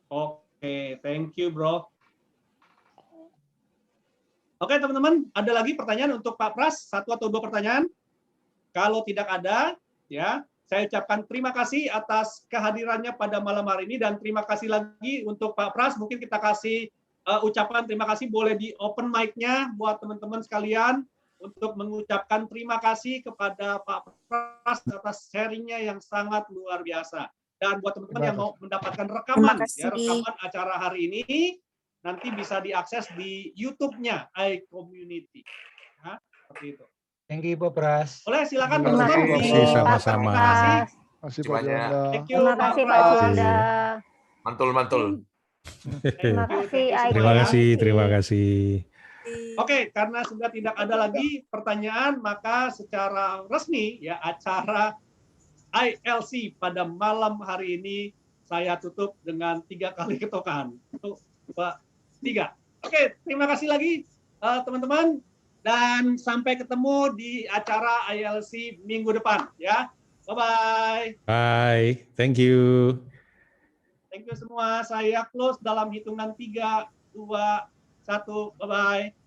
Speaker 1: Oke, thank you Bro. Oke teman-teman, ada lagi pertanyaan untuk Pak Pras? 1 atau 2 pertanyaan? Kalau tidak ada, ya saya ucapkan terima kasih atas kehadirannya pada malam hari ini dan terima kasih lagi untuk Pak Pras. Mungkin kita kasih ucapan terima kasih, boleh di open mic-nya buat teman-teman sekalian untuk mengucapkan terima kasih kepada Pak Pras atas sharing-nya yang sangat luar biasa. Dan buat teman-teman yang mau mendapatkan rekaman, ya, rekaman acara hari ini, nanti bisa diakses di YouTube-nya iCommunity. Ya, seperti itu.
Speaker 5: Thank you, Pak Pras.
Speaker 1: Boleh, silakan
Speaker 4: Terima
Speaker 1: teman-teman.
Speaker 4: kasih
Speaker 2: sama-sama.
Speaker 4: Pak Pras.
Speaker 6: Masih Pak
Speaker 7: Semuanya.
Speaker 6: Juanda.
Speaker 1: Thank you,
Speaker 4: Terima
Speaker 1: Pak
Speaker 4: kasih Pak
Speaker 1: Pras.
Speaker 4: Juanda.
Speaker 7: Mantul.
Speaker 4: Terima kasih
Speaker 2: Terima kasih,
Speaker 4: iCommunity.
Speaker 2: terima kasih.
Speaker 1: Oke, karena sudah tidak ada lagi pertanyaan, maka secara resmi ya acara ILC pada malam hari ini saya tutup dengan 3 kali ketokan. 1, 2, 3. Oke, terima kasih lagi teman-teman dan sampai ketemu di acara ILC minggu depan ya. Bye-bye.
Speaker 2: Bye, thank you.
Speaker 1: Thank you semua. Saya close dalam hitungan 3, 2, 1. Bye-bye.